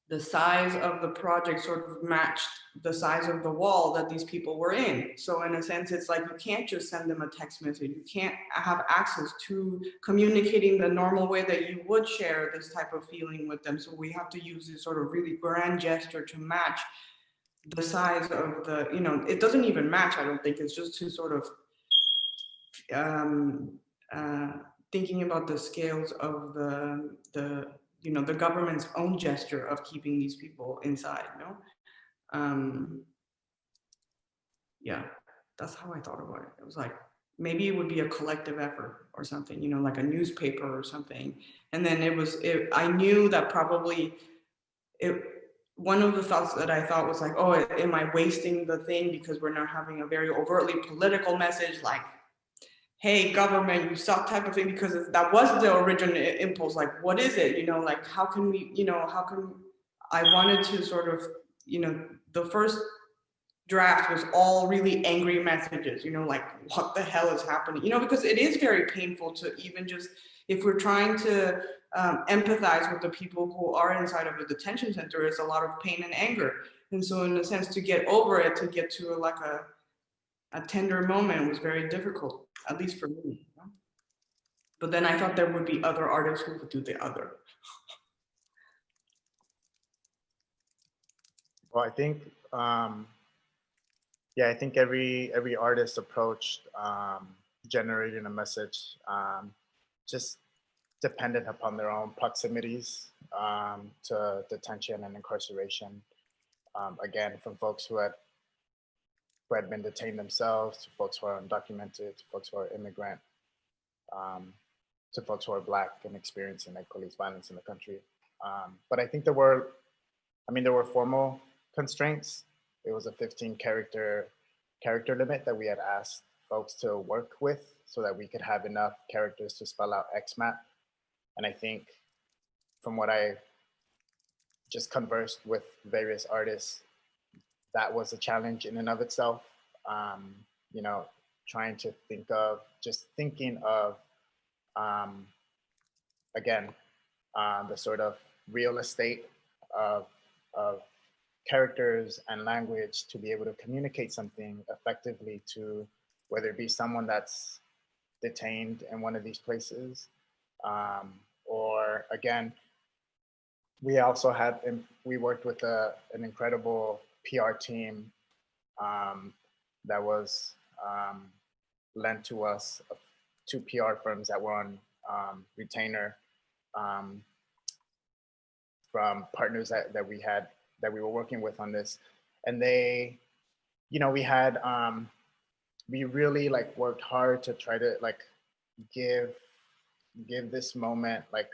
the size of the project sort of matched the size of the wall that these people were in. So in a sense, it's like you can't just send them a text message. You can't have access to communicating the normal way that you would share this type of feeling with them. So we have to use this sort of really grand gesture to match the size of the, it doesn't even match, I don't think. It's just to sort of thinking about the scales of the government's own gesture of keeping these people inside, yeah, that's how I thought about it. It was like, maybe it would be a collective effort or something, like a newspaper or something. And then I knew that probably one of the thoughts that I thought was like, oh, am I wasting the thing because we're not having a very overtly political message, like, hey, government, you suck type of thing, because that was the original impulse. Like, what is it? Like, how can we, I wanted to sort of, the first draft was all really angry messages, like, what the hell is happening? Because it is very painful to even just, if we're trying to empathize with the people who are inside of a detention center, it's a lot of pain and anger. And so in a sense, to get over it, to get to a tender moment was very difficult, at least for me. But then I thought there would be other artists who would do the other. Well, I think, I think every artist approached generating a message just dependent upon their own proximities to detention and incarceration. Again, from folks who had been detained themselves, to folks who are undocumented, to folks who are immigrant, to folks who are Black and experiencing like police violence in the country. But I think there were formal constraints. It was a 15 character limit that we had asked folks to work with so that we could have enough characters to spell out XMAP. And I think from what I just conversed with various artists, that was a challenge in and of itself. Trying to thinking of, again, the sort of real estate of characters and language to be able to communicate something effectively to whether it be someone that's detained in one of these places, or again, we worked with an incredible PR team that was lent to us, 2 PR firms that were on retainer from partners that we were working with on this. And they, we really like worked hard to try to like give this moment like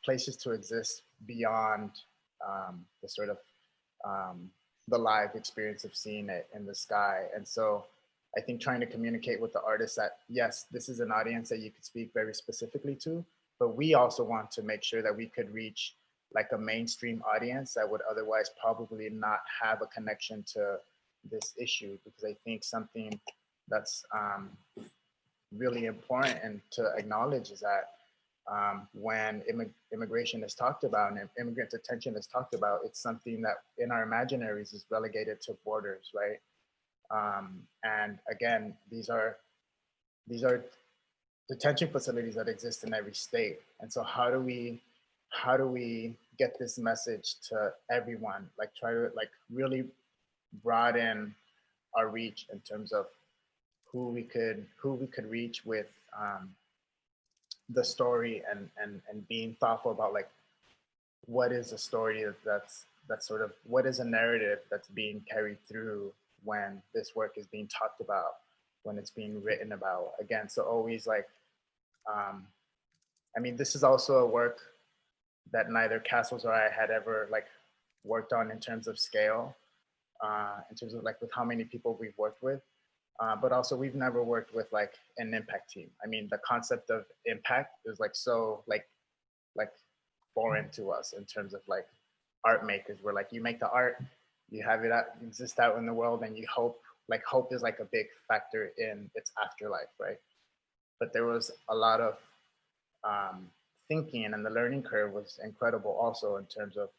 places to exist beyond the sort of the live experience of seeing it in the sky. And so I think trying to communicate with the artists that, yes, this is an audience that you could speak very specifically to, but we also want to make sure that we could reach like a mainstream audience that would otherwise probably not have a connection to this issue. Because I think something that's really important and to acknowledge is that when immigration is talked about and immigrant detention is talked about, it's something that in our imaginaries is relegated to borders, right? And again, these are detention facilities that exist in every state. And so how do we get this message to everyone? Like try to like really broaden our reach in terms of who we could reach with the story and being thoughtful about like what is a story that's sort of what is a narrative that's being carried through when this work is being talked about, when it's being written about. Again, so always like, I mean, this is also a work that neither Castles or I had ever like worked on in terms of scale, in terms of like with how many people we've worked with. But also we've never worked with like an impact team. I mean, the concept of impact is like so like foreign to us in terms of like art makers. We're like, you make the art, you have it out, exist out in the world, and you hope. Like hope is like a big factor in its afterlife, right? But there was a lot of thinking, and the learning curve was incredible also in terms of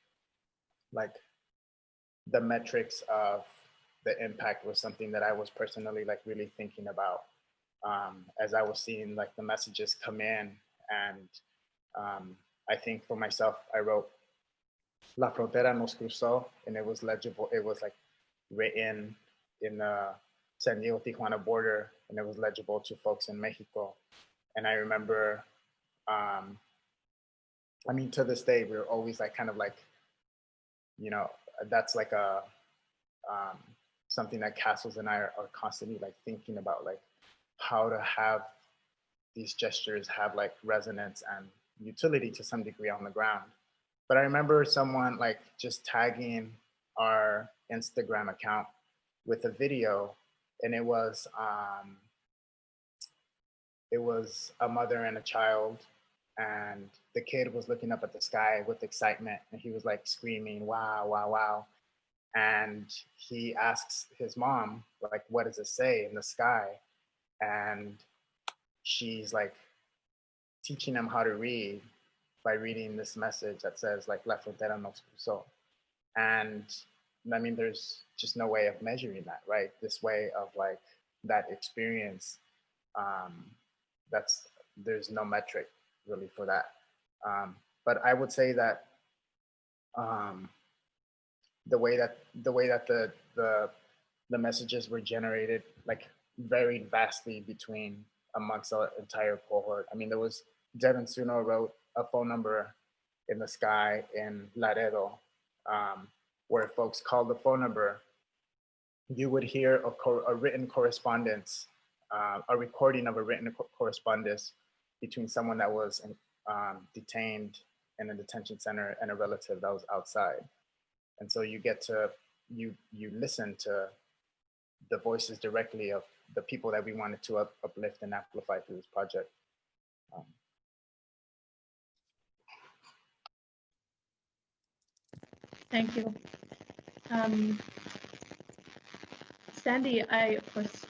like the metrics of the impact was something that I was personally like really thinking about as I was seeing like the messages come in. And I think for myself, I wrote La Frontera nos cruzó, and it was legible. It was like written in the San Diego-Tijuana border, and it was legible to folks in Mexico. And I remember, I mean, to this day, we're always like kind of like, you know, that's like a something that Castles and I are constantly like thinking about, like how to have these gestures have like resonance and utility to some degree on the ground. But I remember someone like just tagging our Instagram account with a video, and it was a mother and a child, and the kid was looking up at the sky with excitement, and he was like screaming, "Wow, wow, wow." And he asks his mom, like, what does it say in the sky? And she's like teaching him how to read by reading this message that says like, La Frontera nos cruzó. And I mean, there's just no way of measuring that, right? This way of like that experience, there's no metric really for that. But I would say that the way that the messages were generated like varied vastly amongst the entire cohort. I mean, there was Devin Suno wrote a phone number in the sky in Laredo, where folks called the phone number. You would hear a written correspondence, a recording of a written correspondence between someone that was detained in a detention center and a relative that was outside. And so you get to, you listen to the voices directly of the people that we wanted to uplift and amplify through this project. Thank you. Sandy, I, of course,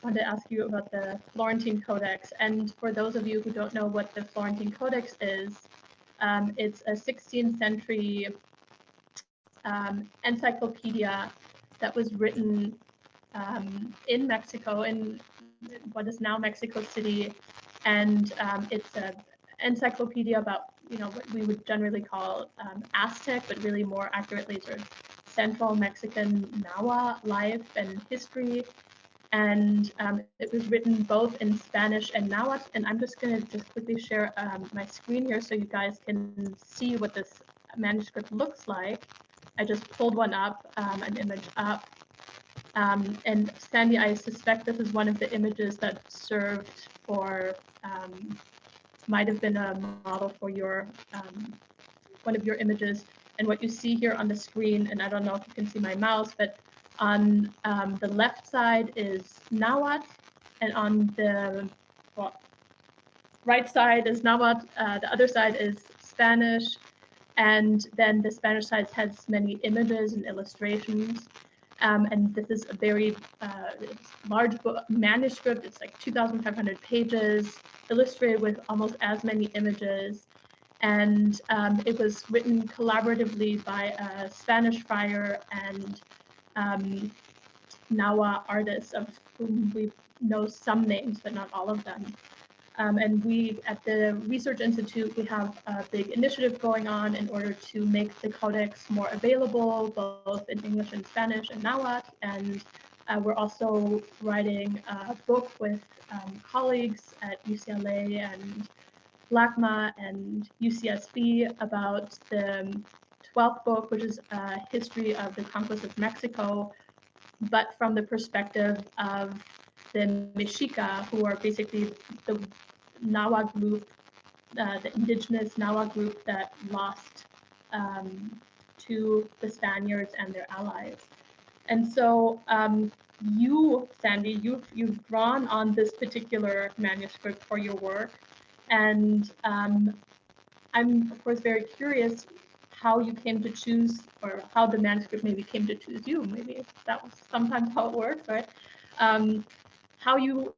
wanted to ask you about the Florentine Codex. And for those of you who don't know what the Florentine Codex is, it's a 16th century encyclopedia that was written in Mexico, in what is now Mexico City. And it's an encyclopedia about, you know, what we would generally call Aztec, but really more accurately sort of Central Mexican Nahua life and history. And it was written both in Spanish and Nahuatl. And I'm just going to just quickly share my screen here so you guys can see what this manuscript looks like. I just pulled one up, an image up. And Sandy, I suspect this is one of the images that served for, might have been a model for your, one of your images. And what you see here on the screen, and I don't know if you can see my mouse, but on the left side is Nahuatl, and on the right side is Nahuatl, the other side is Spanish, and then the Spanish side has many images and illustrations. And this is a very large book, manuscript. It's like 2,500 pages, illustrated with almost as many images. And it was written collaboratively by a Spanish friar and Nahua artists, of whom we know some names, but not all of them. And we, at the Research Institute, we have a big initiative going on in order to make the codex more available, both in English and Spanish and Nahuatl. And We're also writing a book with colleagues at UCLA and LACMA and UCSB about the 12th book, which is a history of the conquest of Mexico, but from the perspective of the Mexica, who are basically the Nahua group, the indigenous Nahua group that lost to the Spaniards and their allies. And so you, Sandy, you've drawn on this particular manuscript for your work. And I'm, of course, very curious how you came to choose, or how the manuscript maybe came to choose you. Maybe that was sometimes how it works, right? How you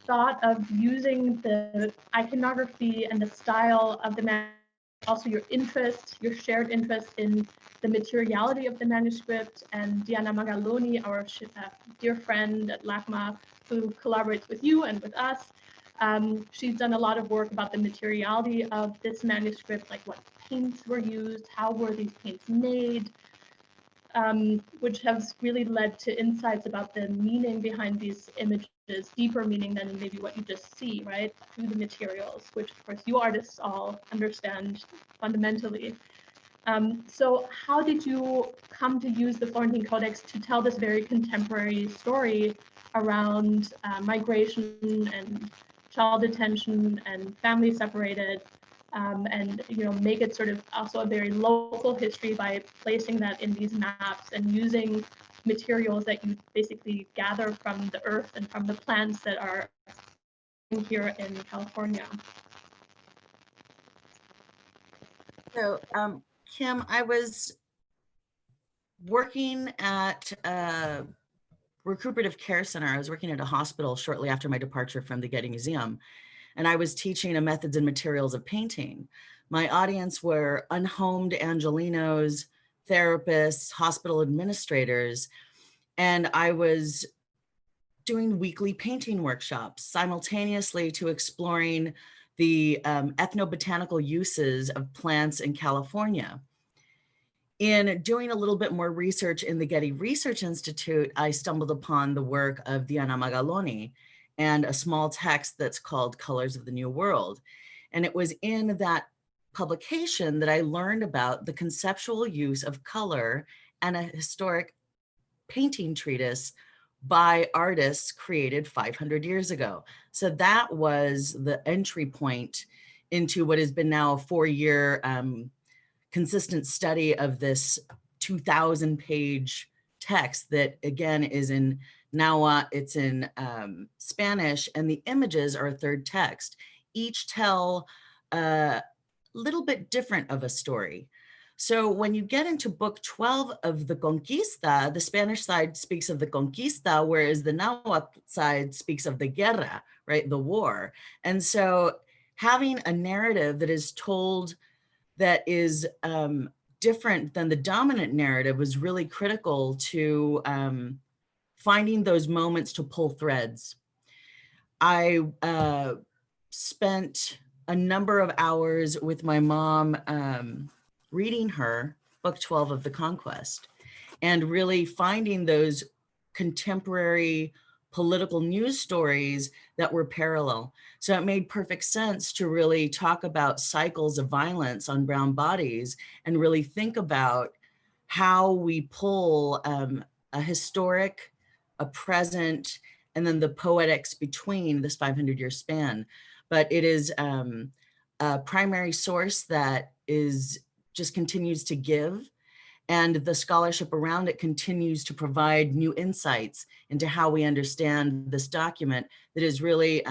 thought of using the iconography and the style of the manuscript, also your interest, your shared interest in the materiality of the manuscript, and Diana Magaloni, our dear friend at LACMA, who collaborates with you and with us. She's done a lot of work about the materiality of this manuscript, like what paints were used, how were these paints made, which has really led to insights about the meaning behind these images, deeper meaning than maybe what you just see, right, through the materials, which of course you artists all understand fundamentally. So how did you come to use the Florentine Codex to tell this very contemporary story around migration and child detention and family separated, and make it sort of also a very local history by placing that in these maps and using materials that you basically gather from the earth and from the plants that are here in California? So, Kim, I was working at a recuperative care center. I was working at a hospital shortly after my departure from the Getty Museum, and I was teaching a methods and materials of painting. My audience were unhomed Angelinos, therapists, hospital administrators, and I was doing weekly painting workshops simultaneously to exploring the ethnobotanical uses of plants in California. In doing a little bit more research in the Getty Research Institute, I stumbled upon the work of Diana Magaloni and a small text that's called Colors of the New World. And it was in that publication that I learned about the conceptual use of color and a historic painting treatise by artists created 500 years ago. So that was the entry point into what has been now a 4-year consistent study of this 2,000-page text that, again, is in Nahua, it's in Spanish, and the images are a third text. Each tell a little bit different of a story. So when you get into book 12 of the Conquista, the Spanish side speaks of the Conquista, whereas the Nahua side speaks of the Guerra, right, the war. And so having a narrative that is told that is different than the dominant narrative was really critical to finding those moments to pull threads. I spent a number of hours with my mom reading her book 12 of the Conquest and really finding those contemporary political news stories that were parallel. So it made perfect sense to really talk about cycles of violence on brown bodies and really think about how we pull a historic, a present, and then the poetics between this 500-year span. But it is a primary source that just continues to give, and the scholarship around it continues to provide new insights into how we understand this document that is really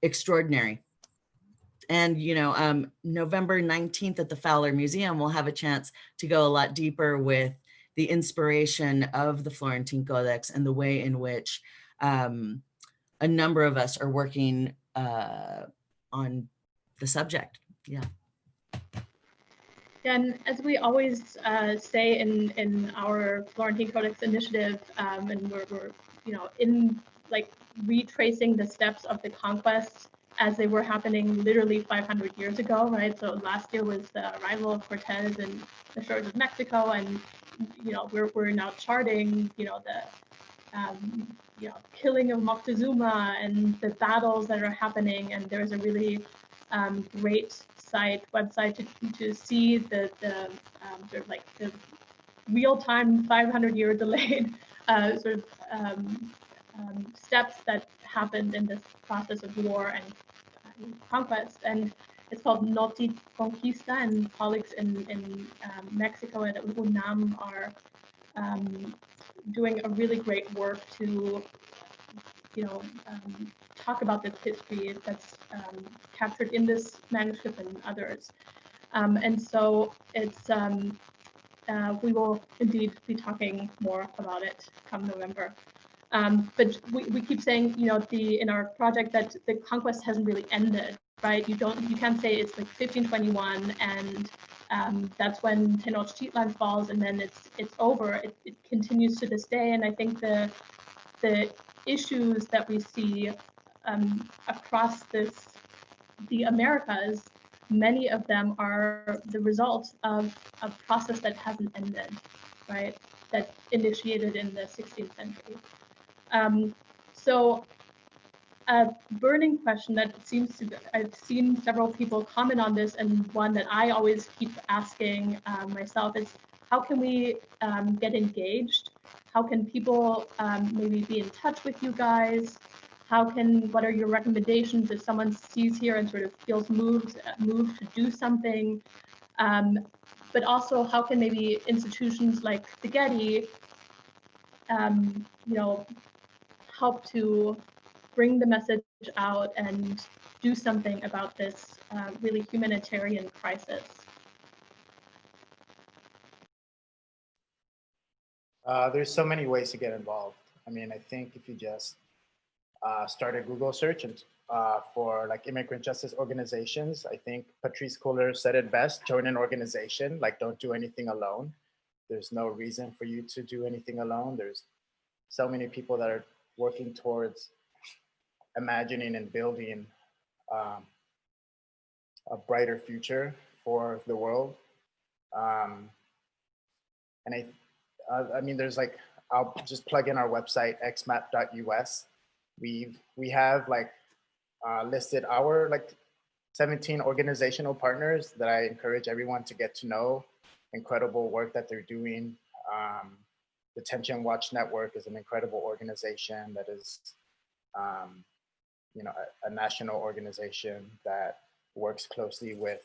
extraordinary. And, November 19th at the Fowler Museum, we'll have a chance to go a lot deeper with the inspiration of the Florentine Codex and the way in which a number of us are working on the subject. Yeah. And as we always say in our Florentine Codex initiative, and we're in like retracing the steps of the conquest as they were happening literally 500 years ago, right? So last year was the arrival of Cortez in the shores of Mexico, and we're now charting, the killing of Moctezuma and the battles that are happening. And there's a really great website to see the sort of like the real-time 500-year delayed steps that happened in this process of war and conquest. And it's called Noti Conquista, and colleagues in Mexico and at UNAM are doing a really great work to talk about this history that's captured in this manuscript and others. And so it's we will indeed be talking more about it come November. But we keep saying, in our project that the conquest hasn't really ended, right? You can't say it's like 1521 and that's when Tenochtitlan falls and then it's over. It continues to this day, and I think the issues that we see across the Americas, many of them are the result of a process that hasn't ended, right? That initiated in the 16th century. So a burning question that seems to, I've seen several people comment on this, and one that I always keep asking myself is, how can we get engaged? How can people maybe be in touch with you guys? What are your recommendations if someone sees here and sort of feels moved to do something? But also, how can maybe institutions like the Getty, help to bring the message out and do something about this really humanitarian crisis? There's so many ways to get involved. I mean, I think if you just start a Google search and for like immigrant justice organizations, I think Patrice Kohler said it best: join an organization, like don't do anything alone. There's no reason for you to do anything alone. There's so many people that are working towards imagining and building a brighter future for the world. And I mean, there's like, I'll just plug in our website, xmap.us. We have like listed our like 17 organizational partners that I encourage everyone to get to know. Incredible work that they're doing. Detention Watch Network is an incredible organization that is, a national organization that works closely with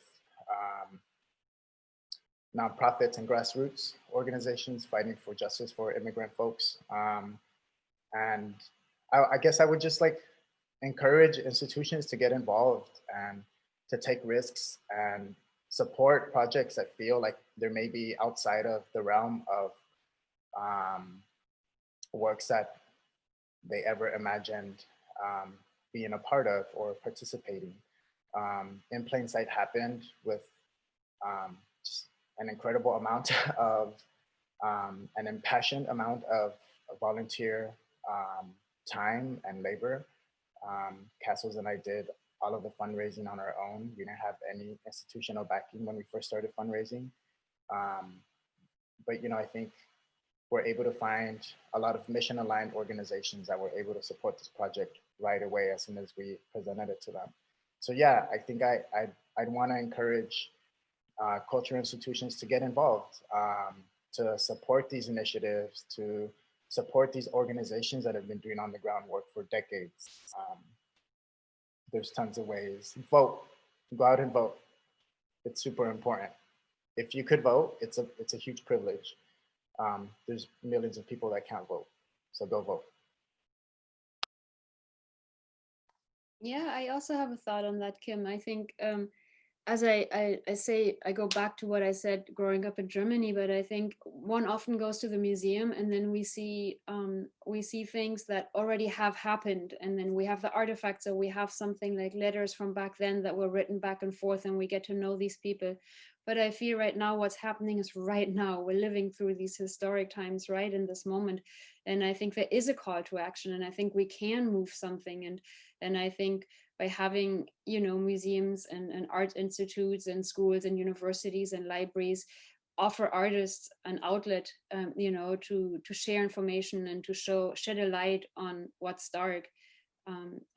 nonprofits and grassroots organizations fighting for justice for immigrant folks. And I guess I would just like encourage institutions to get involved and to take risks and support projects that feel like there may be outside of the realm of works that they ever imagined being a part of or participating. In Plain Sight happened with just an incredible amount of, an impassioned amount of volunteer time and labor. Castles and I did all of the fundraising on our own. We didn't have any institutional backing when we first started fundraising. But I think we're able to find a lot of mission-aligned organizations that were able to support this project right away as soon as we presented it to them. So yeah, I think I'd want to encourage cultural institutions to get involved, to support these initiatives, to support these organizations that have been doing on the ground work for decades. There's tons of ways. Vote, go out and vote. It's super important. If you could vote, it's a huge privilege. There's millions of people that can't vote, so go vote. Yeah, I also have a thought on that, Kim. I think, as I say, I go back to what I said growing up in Germany, but I think one often goes to the museum and then we see things that already have happened, and then we have the artifacts, or we have something like letters from back then that were written back and forth, and we get to know these people. But I feel right now what's happening is right now. We're living through these historic times right in this moment. And I think there is a call to action, and I think we can move something. And I think by having, museums and art institutes and schools and universities and libraries offer artists an outlet, you know, to share information and to shed a light on what's dark.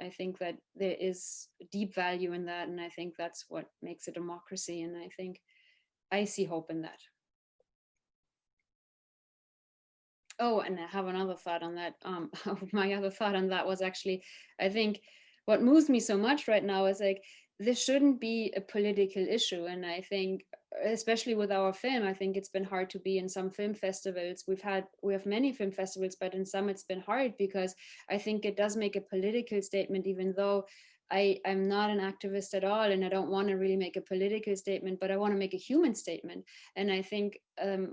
I think that there is deep value in that, and I think that's what makes a democracy, and I think I see hope in that. Oh, and I have another thought on that. My other thought on that was actually, I think what moves me so much right now is like, this shouldn't be a political issue. And I think, especially with our film, I think it's been hard to be in some film festivals. We have many film festivals, but in some it's been hard because I think it does make a political statement, even though I'm not an activist at all, and I don't want to really make a political statement, but I want to make a human statement. And I think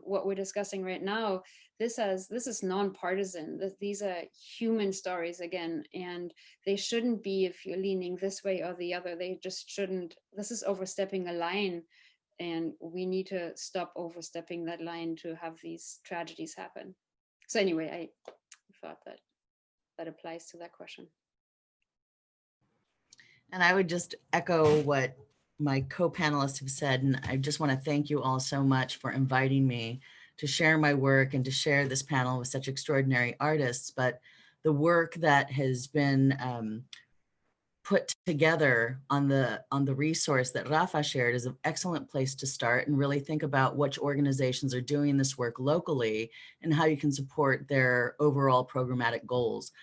what we're discussing right now, this is non-partisan. These are human stories again, and they shouldn't be if you're leaning this way or the other. They just shouldn't. This is overstepping a line, and we need to stop overstepping that line to have these tragedies happen. So anyway, I thought that applies to that question. And I would just echo what my co-panelists have said. And I just want to thank you all so much for inviting me to share my work and to share this panel with such extraordinary artists. But the work that has been put together on the resource that Rafa shared is an excellent place to start and really think about which organizations are doing this work locally and how you can support their overall programmatic goals.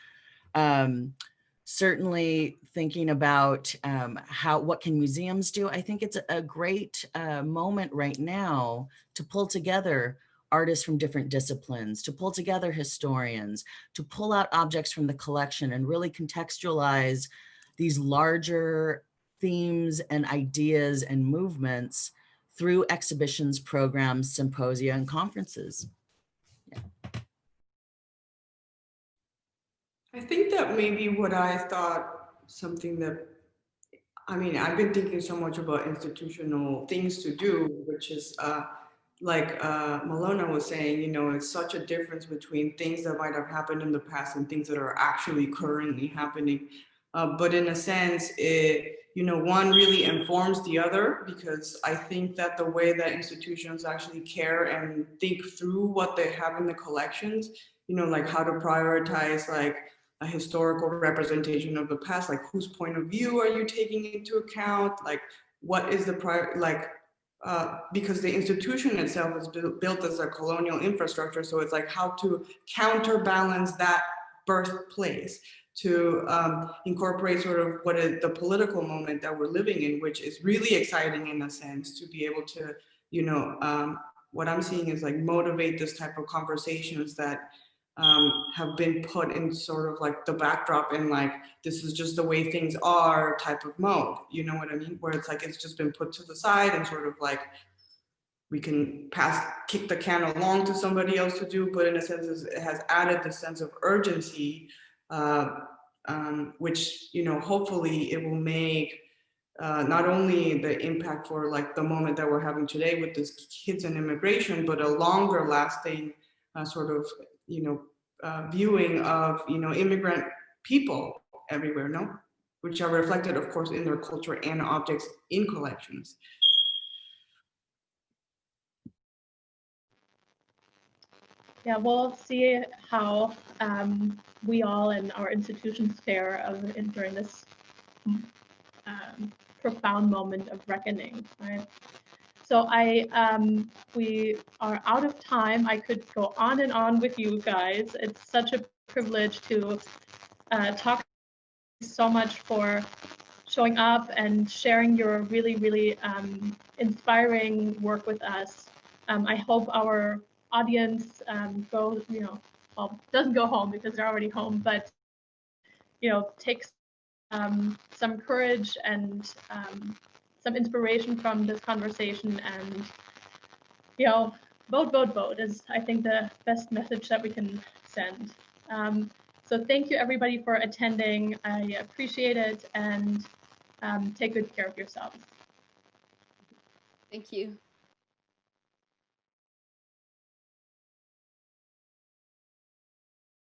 Certainly thinking about what can museums do. I think it's a great moment right now to pull together artists from different disciplines, to pull together historians, to pull out objects from the collection and really contextualize these larger themes and ideas and movements through exhibitions, programs, symposia, and conferences. Yeah. I think that maybe what I thought, something that, I mean, I've been thinking so much about institutional things to do, which is like Malona was saying, you know, it's such a difference between things that might have happened in the past and things that are actually currently happening. But in a sense, you know, one really informs the other, because I think that the way that institutions actually care and think through what they have in the collections, you know, like how to prioritize like a historical representation of the past, like whose point of view are you taking into account? Like what is the because the institution itself is built as a colonial infrastructure. So it's like how to counterbalance that birthplace to incorporate sort of what is the political moment that we're living in, which is really exciting in a sense to be able to, you know, what I'm seeing is like motivate this type of conversations that have been put in sort of like the backdrop in like, this is just the way things are type of mode, you know what I mean? Where it's like, it's just been put to the side and sort of like, we can kick the can along to somebody else to do, but in a sense it has added the sense of urgency, which, you know, hopefully it will make not only the impact for like the moment that we're having today with this kids and immigration, but a longer lasting sort of, you know, viewing of, you know, immigrant people everywhere, no? Which are reflected, of course, in their culture and objects in collections. Yeah, we'll see how we all and our institutions fare during this profound moment of reckoning, right? So we are out of time. I could go on and on with you guys. It's such a privilege to talk. So much for showing up and sharing your really, really inspiring work with us. I hope our audience goes, you know, well, doesn't go home because they're already home, but, you know, takes some courage and some inspiration from this conversation, and, you know, vote is, I think, the best message that we can send. So thank you everybody for attending. I appreciate it, and take good care of yourselves. Thank you.